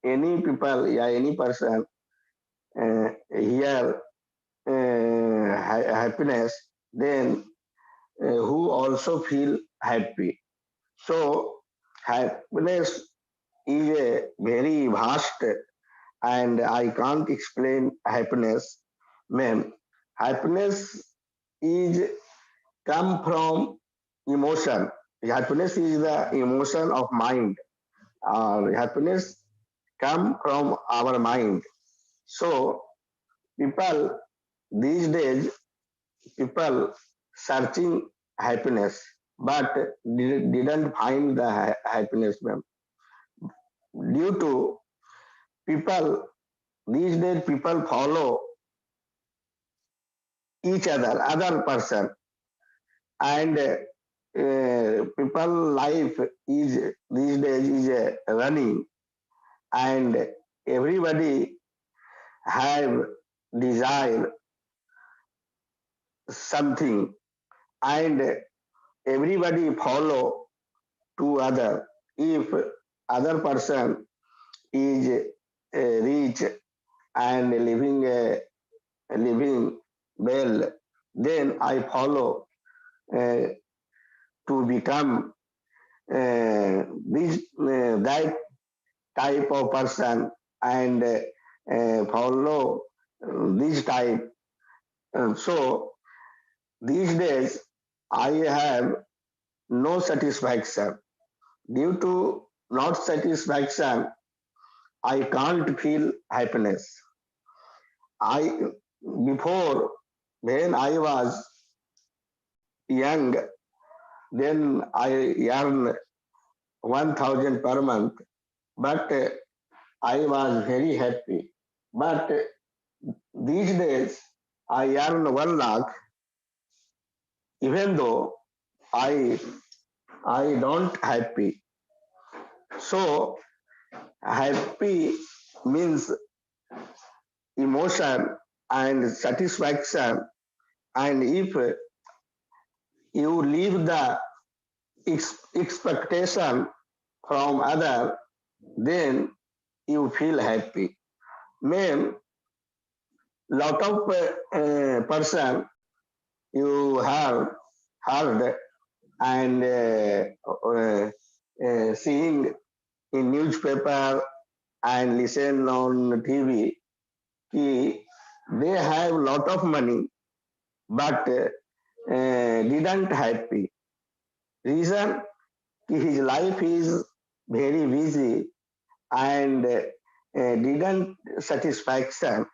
any people, yeah, any person hear happiness, then who also feel happy. So happiness is a very vast, and I can't explain happiness, ma'am. Happiness is come from emotion. Happiness is the emotion of mind. Happiness come from our mind. So people these days, people searching happiness, but didn't find the happiness, ma'am. Due to people these days, people follow each other person, and people life is these days is running, and everybody have desire something, and everybody follow to other. If other person is rich and living well, then I follow to become this that type of person, and follow this type. So these days I have no satisfaction. Due to not satisfaction, I can't feel happiness. I before when I was young, then I earned 1,000 per month, but I was very happy. But these days I earn 1 lakh, even though I I don't happy. So happy means emotion and satisfaction, and if you leave the expectation from other, then you feel happy. Ma'am, lot of person you have heard and seeing in newspaper and listen on TV, they have lot of money but didn't happy. Reason, his life is very busy and didn't satisfaction.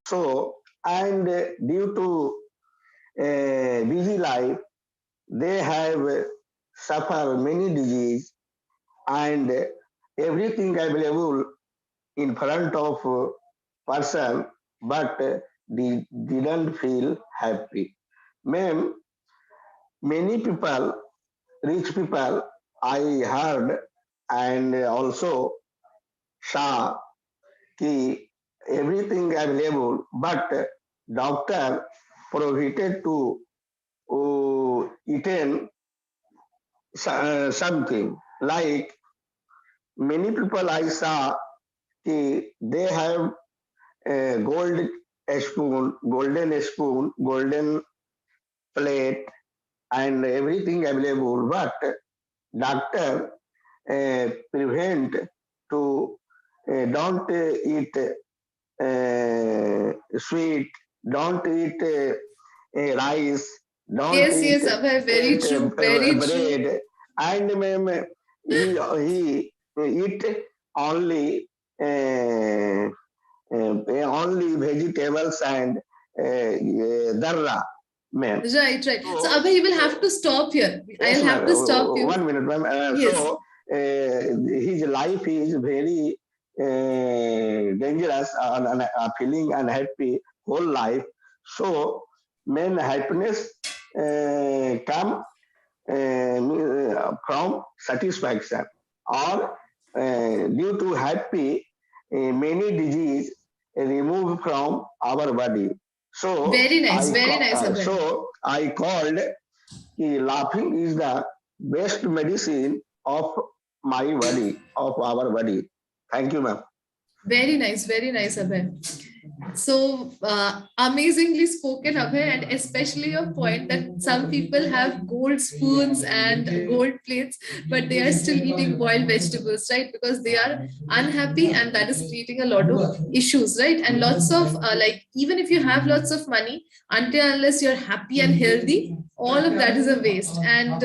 So, and due to busy life, they have suffer many disease and everything available in front of person, but didn't feel happy. Ma'am, many people, rich people, I heard and also saw ki everything available, but doctor prohibited to eat something like many people I saw they have a golden spoon, golden plate, and everything available, but doctor prevent to don't eat sweet, don't eat rice, don't Yes, eat yes, Abhay, very true, very true. bread, and he eat only only vegetables and darra, ma'am. Right, right. So, So, Abhay, you will have to stop here. yes, I'll ma'am. have to stop you. 1 minute, ma'am. Yes. So, his life is very dangerous and feeling unhappy whole life. So, when happiness come from satisfaction or due to happy, many disease removed from our body. So Very nice, very nice, Abhay. so I called laughing is the best medicine of my body, of our body. Thank you, ma'am. Very nice, Abhay. So amazingly spoken, Abhay, and especially your point that some people have gold spoons and gold plates, but they are still eating boiled vegetables, right? Because they are unhappy, and that is creating a lot of issues, right? And lots of like, even if you have lots of money, until unless you're happy and healthy, all of that is a waste. And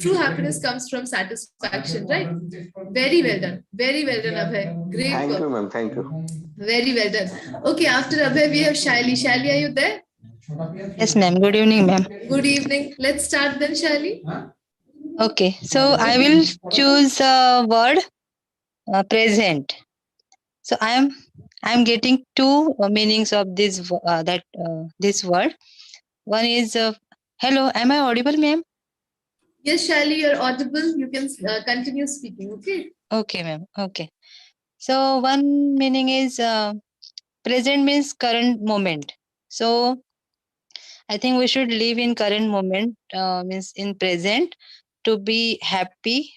true happiness comes from satisfaction, right? Very well done, Abhay. Great Thank work. you, ma'am. Thank you. Very well done. Okay, after Abhay, we have Shaili. Shaili, are you there? Yes, ma'am. Good evening, ma'am. Good evening. Let's start then, Shaili. Okay, so I will choose a word, present. So I'm getting two meanings of this this word. One is hello. Am I audible, ma'am? Yes, Shaili, you're audible. You can continue speaking. Okay. Okay, ma'am. Okay. So one meaning is present means current moment. So I think we should live in current moment, means in present to be happy.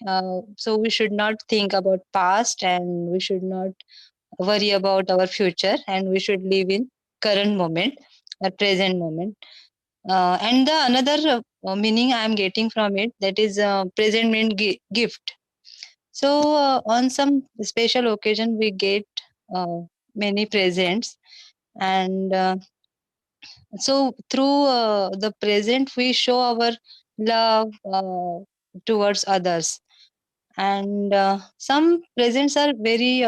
So we should not think about past and we should not worry about our future, and we should live in current moment or present moment. And the another meaning I am getting from it, that is present mean gift. So on some special occasion we get many presents, and so through the present we show our love towards others, and some presents are very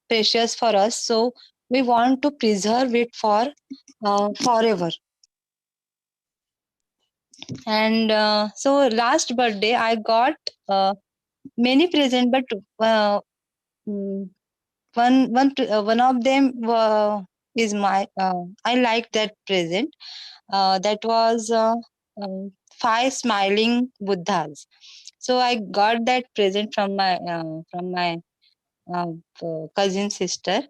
precious for us, so we want to preserve it for forever. And so last birthday I got many presents, but mm, one of them is my I like that present. That was 5 smiling Buddhas. So I got that present from my uh, cousin sister,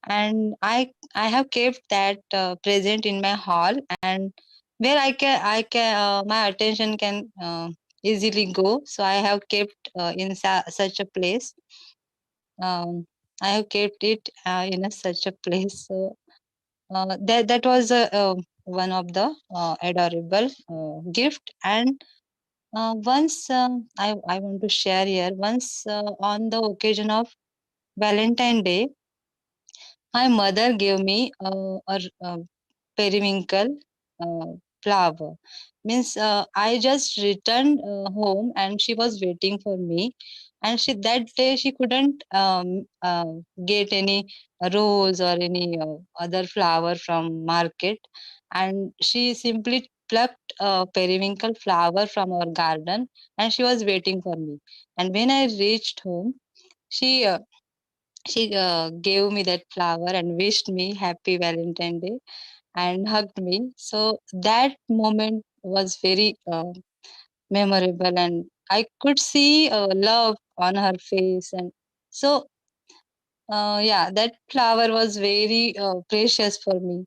and I have kept that present in my hall, and where I can my attention can easily go. So I have kept in such a place. Um, I have kept it in such a place. So that was one of the adorable gift. And once I want to share here. Once on the occasion of Valentine Day, my mother gave me a periwinkle uh, flower. Means I just returned home and she was waiting for me. And she that day she couldn't get any rose or any other flower from market, and she simply plucked a periwinkle flower from our garden, and she was waiting for me. And when I reached home, she gave me that flower and wished me happy Valentine Day and hugged me. So that moment was very memorable, and I could see love on her face. And so, yeah, that flower was very precious for me.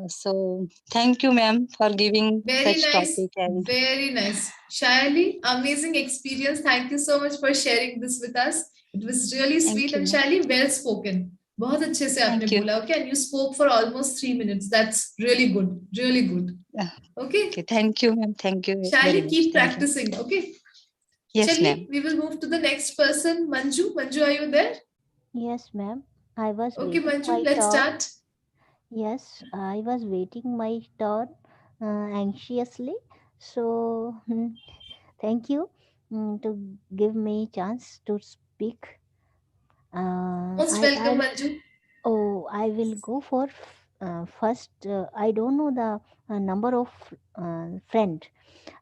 So, thank you, ma'am, for giving Very such nice. topic. And Very nice. Shaili, amazing experience. Thank you so much for sharing this with us. It was really sweet thank you, and ma'am. Shaili, well spoken. बहुत अच्छे से आपने Thank you. बोला, okay, and you spoke for almost 3 minutes. That's really good, really good. Yeah. Okay, Okay, thank you, ma'am. Thank you very Shaili, much. keep Thank you. practicing. Okay, Yes, ma'am. Chaliye, we will move to the next person. Manju, Manju, are you there? Yes, ma'am. I was Okay, waiting Manju, my let's turn. start. Yes, I was waiting my turn anxiously. So, thank you to give me chance to speak. Most welcome, I Manju. Oh, I will go for first. I don't know the number of friend.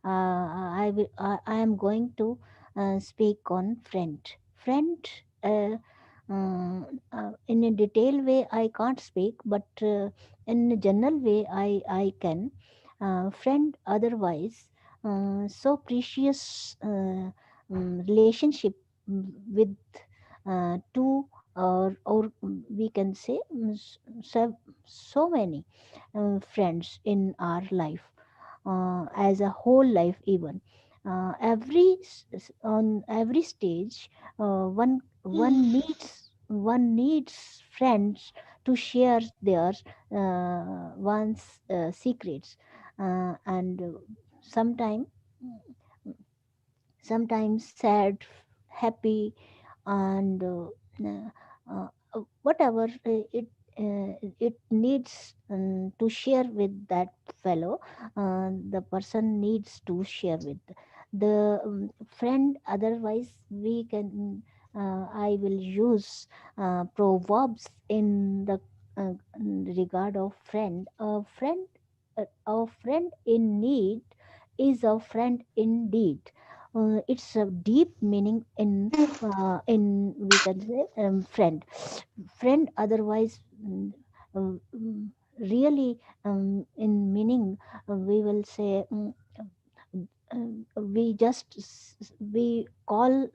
I am going to speak on friend. Friend. Uh, in a detailed way, I can't speak, but in a general way, I can. Friend, otherwise, so precious relationship with two or we can say so many friends in our life, as a whole life even. On every stage, one needs friends to share their one's secrets, and sometimes sometimes sad, happy, and whatever it needs to share with that fellow, the person needs to share with the friend. Otherwise we can I will use proverbs in the regard of friend. A friend in need is a friend indeed. It's a deep meaning in we can say friend. Otherwise, really, in meaning, we will say we call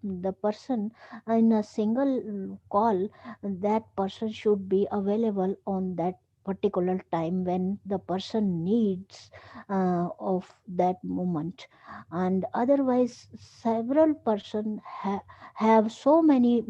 the person in a single call. That person should be available on that particular time when the person needs of that moment. And otherwise several person have so many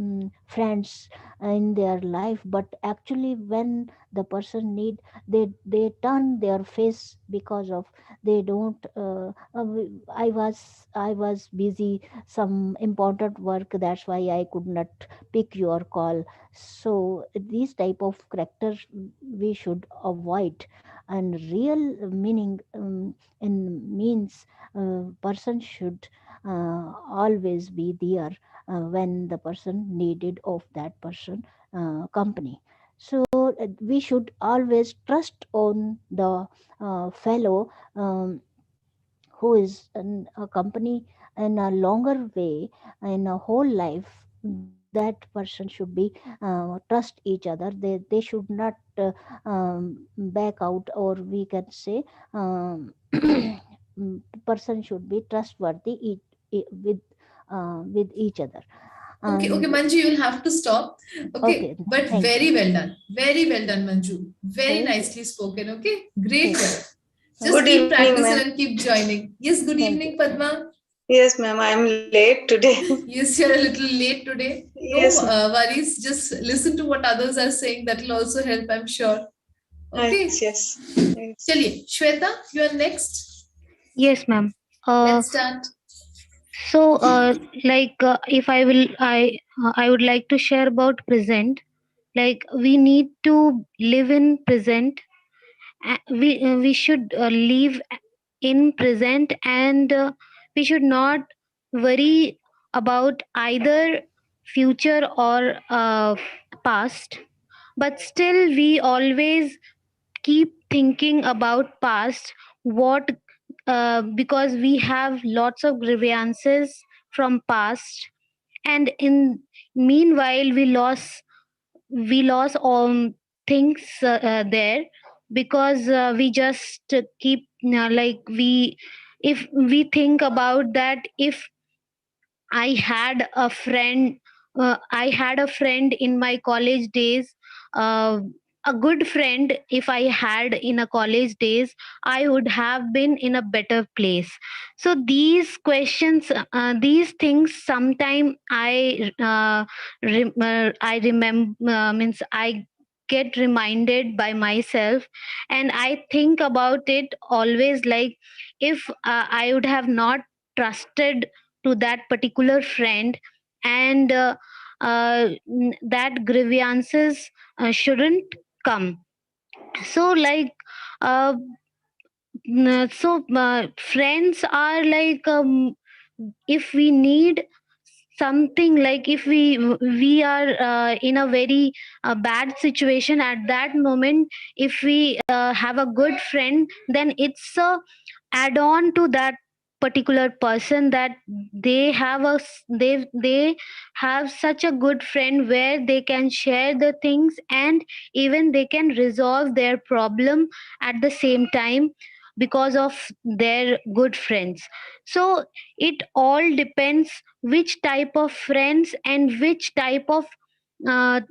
friends in their life, but actually when the person need, they turn their face because of they don't I was busy some important work, that's why I could not pick your call. So these type of characters we should avoid. And real meaning in means person should always be there when the person needed of that person company. So we should always trust on the fellow who is in a company in a longer way in a whole life. That person should be trust each other. They should not back out, or we can say person should be trustworthy with each other. Okay, okay, And Manju, you'll have to stop. Okay, okay, but thank very you. well done. Very well done, Manju. Very Thank you. nicely spoken. Okay, great Thank you. work. Thank Just Good keep evening, practicing ma'am. and keep joining. Yes, good Thank evening, you. Padma. Yes, ma'am. I'm late today. Yes, you're a little late today. No Yes, ma'am. worries. Just listen to what others are saying. That will also help, I'm sure. Okay. Yes. Yes. Chaliye, Shweta, you are next. Yes, ma'am. Let's start. So, if I would like to share about present. Like we need to live in present. We should live in present, and we should not worry about either future or past. But still, we always keep thinking about past. What Because we have lots of grievances from past, and in meanwhile we lost things there, because we just keep like we if we think about that, if I had a friend. I had a friend in my college days. Uh, a good friend, if I had in a college days, I would have been in a better place. So these questions, these things, sometime I remember, means I get reminded by myself, and I think about it always. Like if I would have not trusted to that particular friend, and that grievances shouldn't come. So uh, friends are like, if we need something, like if we are in a very bad situation at that moment, if we have a good friend, then it's a add on to that particular person, that they have such a good friend where they can share the things, and even they can resolve their problem at the same time, because of their good friends. So it all depends which type of friends and which type of uh,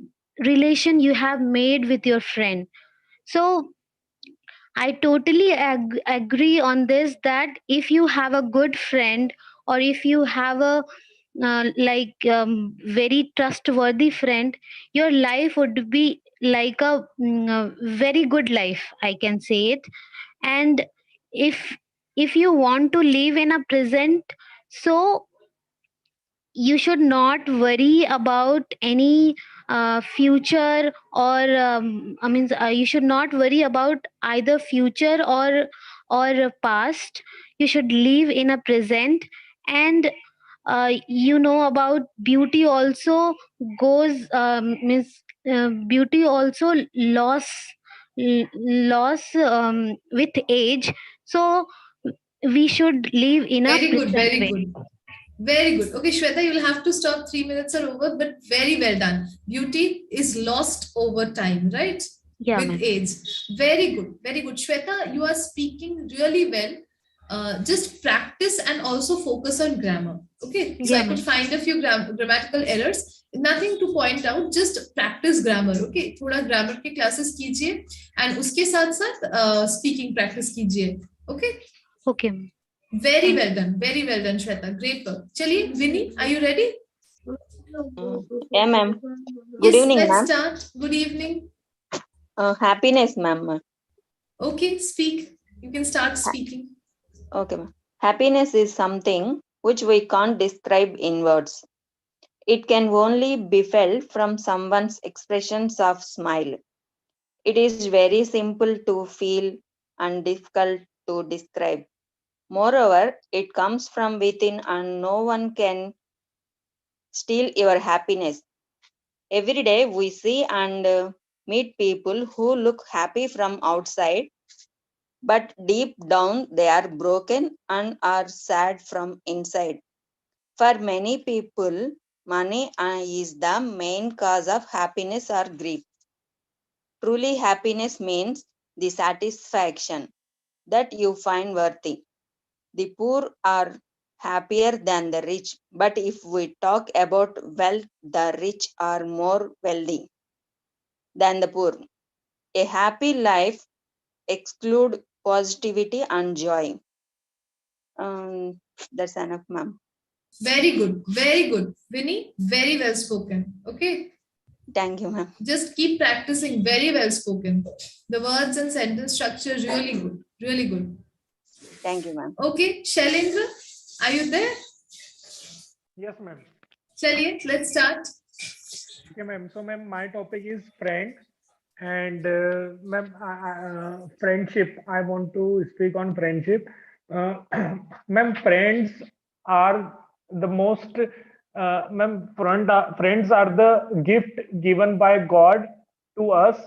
relation you have made with your friend. So I totally agree on this, that if you have a good friend, or if you have a very trustworthy friend, your life would be like a very good life, I can say it. And if you want to live in a present, so you should not worry about any future, or you should not worry about either future or past. You should live in a present. And about beauty also goes means beauty also loss with age. So we should live in a Very good, present very way. good. Very good. Okay, Shweta, you'll have to stop. 3 minutes are over, but very well done. Beauty is lost over time, right? Yeah, With ma'am. age. Very good. Very good. Shweta, you are speaking really well. Just practice and also focus on grammar. Okay. So Yeah, I could ma'am. find a few grammatical errors. Nothing to point out. Just practice grammar. Okay. थोड़ा grammar के classes कीजिए and उसके साथ साथ speaking practice कीजिए. Okay. Okay, ma'am. Very well done. Very well done, Shweta. Great work. Chaliye, Vinny, are you ready? Yeah, ma'am. Good Yes, evening, let's ma'am. start. Good evening. Happiness, ma'am. Okay, speak. You can start speaking. Okay, ma'am. Happiness is something which we can't describe in words. It can only be felt from someone's expressions of smile. It is very simple to feel and difficult to describe. Moreover, it comes from within and no one can steal your happiness. Every day we see and meet people who look happy from outside, but deep down they are broken and are sad from inside. For many people, money is the main cause of happiness or grief. Truly, happiness means the satisfaction that you find worthy. The poor are happier than the rich, but if we talk about wealth, the rich are more wealthy than the poor. A happy life exclude positivity and joy. That's enough, ma'am. Very good. Very good. Vinny, very well spoken. Okay. Thank you, ma'am. Just keep practicing. Very well spoken. The words and sentence structure really good. Really good. Thank you, ma'am. Okay. Shailendra, are you there? Yes, ma'am. Chaliye, let's start. Okay, ma'am. So, ma'am, my topic is friend and ma'am, friendship. I want to speak on friendship. Ma'am, friends are the most, ma'am, friends are the gift given by God to us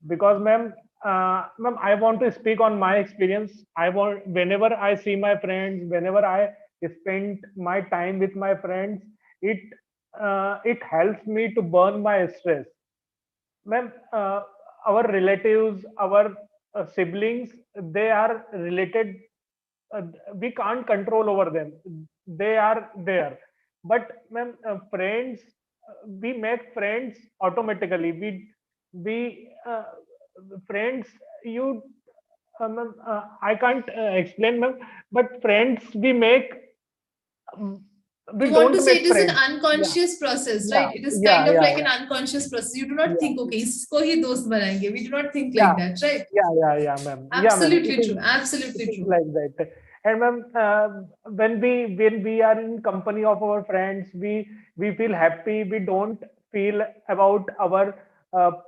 because, ma'am, ma'am, I want to speak on my experience. Whenever I see my friends, whenever I spend my time with my friends, it it helps me to burn my stress. Ma'am, our relatives, our siblings, they are related. Uh, we can't control over them. They are there. But ma'am, friends, we make friends automatically. We friends. You, ma'am, I can't explain, ma'am. But friends, we make. um, we You want to don't say it make is an friends. unconscious process, Yeah, right? It is yeah, kind of yeah, like an yeah, unconscious process. You do not yeah. think, okay, isko hi dost banayenge. We do not think Yeah, like that, right? yeah, ma'am. Yeah, ma'am. Absolutely true. It Absolutely is true. like that. And ma'am, when we are in company of our friends, we feel happy. We don't feel about our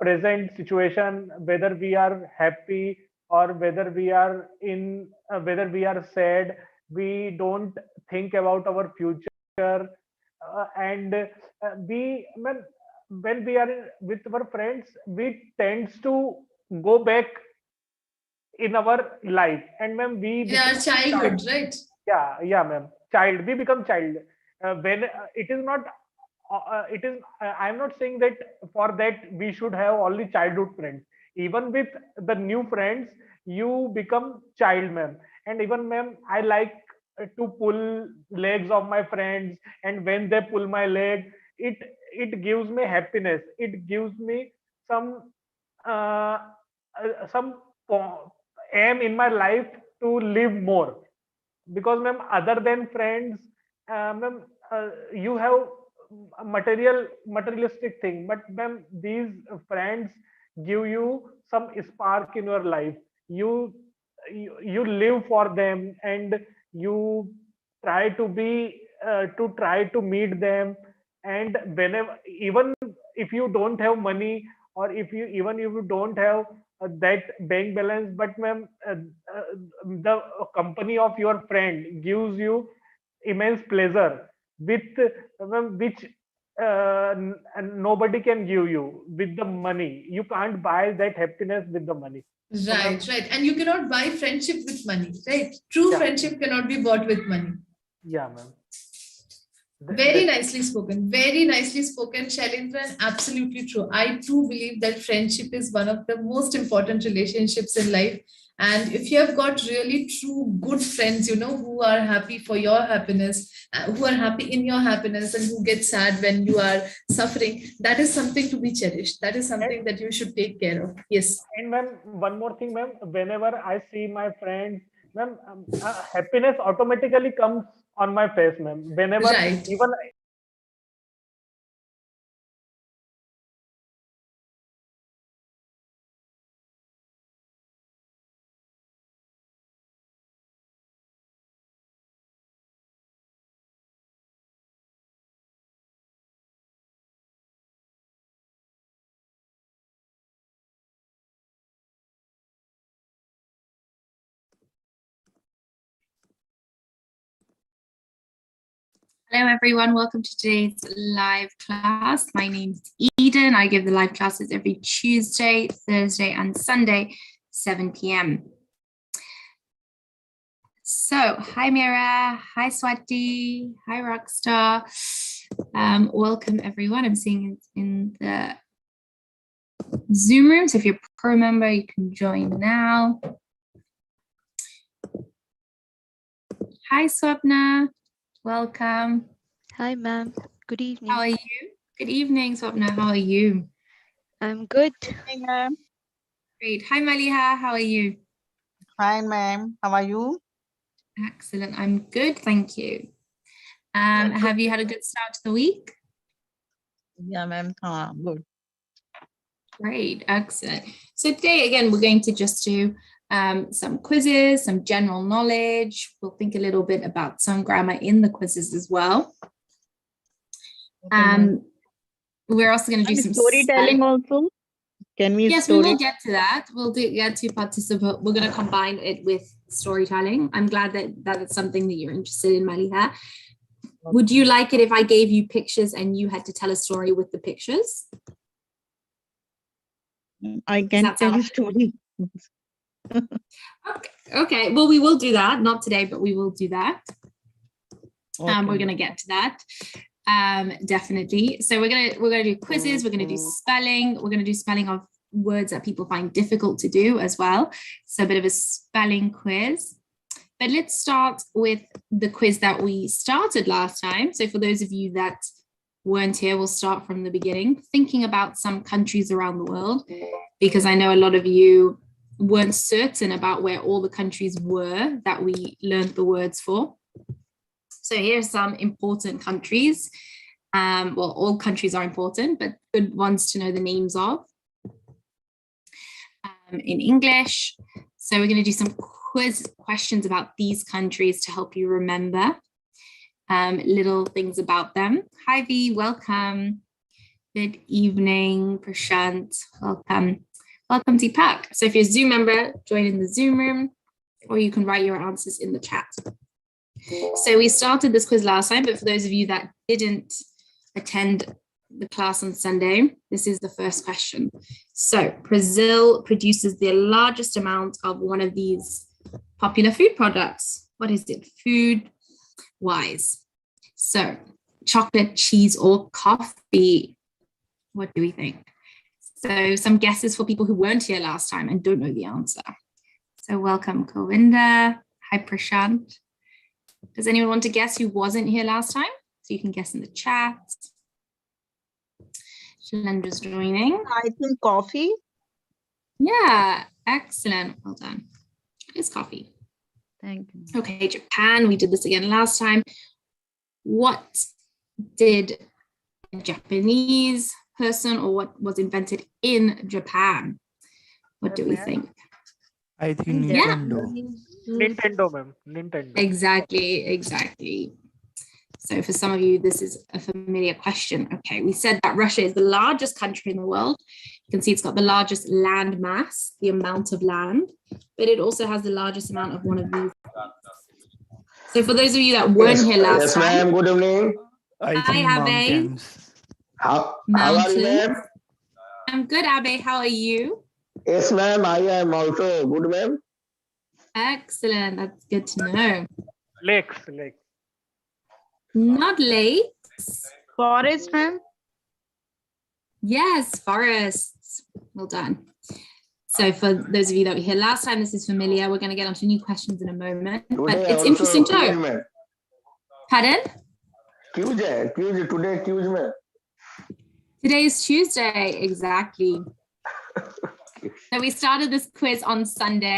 present situation, whether we are happy or whether we are sad. We don't think about our future, and ma'am, when we are with our friends, we tends to go back in our life, and ma'am, we In our become child. childhood, right? Yeah, ma'am, child. We become child when it is not it is I'm not saying that for that we should have only childhood friends. Even with the new friends, you become child, ma'am. And even, ma'am, I like to pull legs of my friends, and when they pull my leg, it gives me happiness. It gives me some uh, some aim in my life to live more. Because, ma'am, other than friends, ma'am, you have a materialistic thing, but ma'am, these friends give you some spark in your life. You live for them, and you try to be try to meet them. And whenever, even if you don't have money, or if you don't have that bank balance, but ma'am, uh, the company of your friend gives you immense pleasure, with which nobody can give you with the money. You can't buy that happiness with the money. So, ma'am, Right, right. And you cannot buy friendship with money, right? True yeah, friendship cannot be bought with money. yeah, ma'am. Very nicely spoken. Very nicely spoken, Shailendra, and absolutely true. I too believe that friendship is one of the most important relationships in life. And if you have got really true good friends, who are happy for your happiness, who are happy in your happiness, and who get sad when you are suffering, that is something to be cherished. That is and, something that you should take care of. Yes. and ma'am, one more thing, ma'am. Whenever I see my friends, ma'am, happiness automatically comes on my face, ma'am. Whenever, Right. even Hello everyone, welcome to today's live class. My name's Eden. I give the live classes every Tuesday, Thursday and Sunday, 7 p.m. So, hi Mira, hi Swati, hi Rockstar. Welcome everyone. I'm seeing it in the Zoom room. So if you're a pro member, you can join now. Hi Swapna, welcome. Hi, ma'am. Good evening. How are you? Good evening, Swapna. How are you? I'm good. Hey, ma'am. Great. Hi Maliha, how are you? Fine, ma'am. How are you? Excellent. I'm good, thank you. Have you had a good start to the week? Yeah, ma'am. Good. Great, excellent. So today, again, we're going to just do some quizzes, some general knowledge. We'll think a little bit about some grammar in the quizzes as well. We're also going to do some storytelling also. Can we? Yes, we will get to that. We'll get to participate. We're going to combine it with storytelling. I'm glad that it's something that you're interested in, Maliha. Would you like it if I gave you pictures and you had to tell a story with the pictures? I can tell you story. Okay, well, we will do that. Not today, but we will do that. Okay. We're going to get to that. Definitely. So we're gonna do quizzes. We're gonna do spelling. We're gonna do spelling of words that people find difficult to do as well. So a bit of a spelling quiz. But let's start with the quiz that we started last time. So for those of you that weren't here, we'll start from the beginning, thinking about some countries around the world, because I know a lot of you weren't certain about where all the countries were that we learned the words for. So here's some important countries. Well, all countries are important, but good ones to know the names of in English. So we're going to do some quiz questions about these countries to help you remember little things about them. Hi V, welcome. Good evening, Prashant, welcome. Welcome Deepak. So if you're a Zoom member, join in the Zoom room, or you can write your answers in the chat. So we started this quiz last time, but for those of you that didn't attend the class on Sunday, this is the first question. So Brazil produces the largest amount of one of these popular food products. What is it? Food-wise. So chocolate, cheese, or coffee? What do we think? So some guesses for people who weren't here last time and don't know the answer. So welcome, Kovinda. Hi, Prashant. Does anyone want to guess who wasn't here last time? So you can guess in the chat. Shalendra's joining. I think coffee. Yeah, excellent. Well done. It's coffee. Thank you. Okay, Japan. We did this again last time. What did a Japanese person or what was invented in Japan? What do we think? I think Yeah. Nintendo, ma'am. Nintendo. Exactly. So for some of you, this is a familiar question. Okay, we said that Russia is the largest country in the world. You can see it's got the largest land mass, the amount of land, but it also has the largest amount of one of these. So for those of you that weren't here last time. Yes, ma'am. Good evening. Hi, Abe. How are you, ma'am? I'm good, Abe. How are you? Yes, ma'am. I am also good, ma'am. Excellent. That's good to know. Lakes. Not lakes. Forest, ma'am. Yes, forests. Well done. So for those of you that were here last time, this is familiar. We're going to get onto new questions in a moment, but it's interesting to know. Pardon? Tuesday, ma'am. Today is Tuesday, exactly. So we started this quiz on Sunday.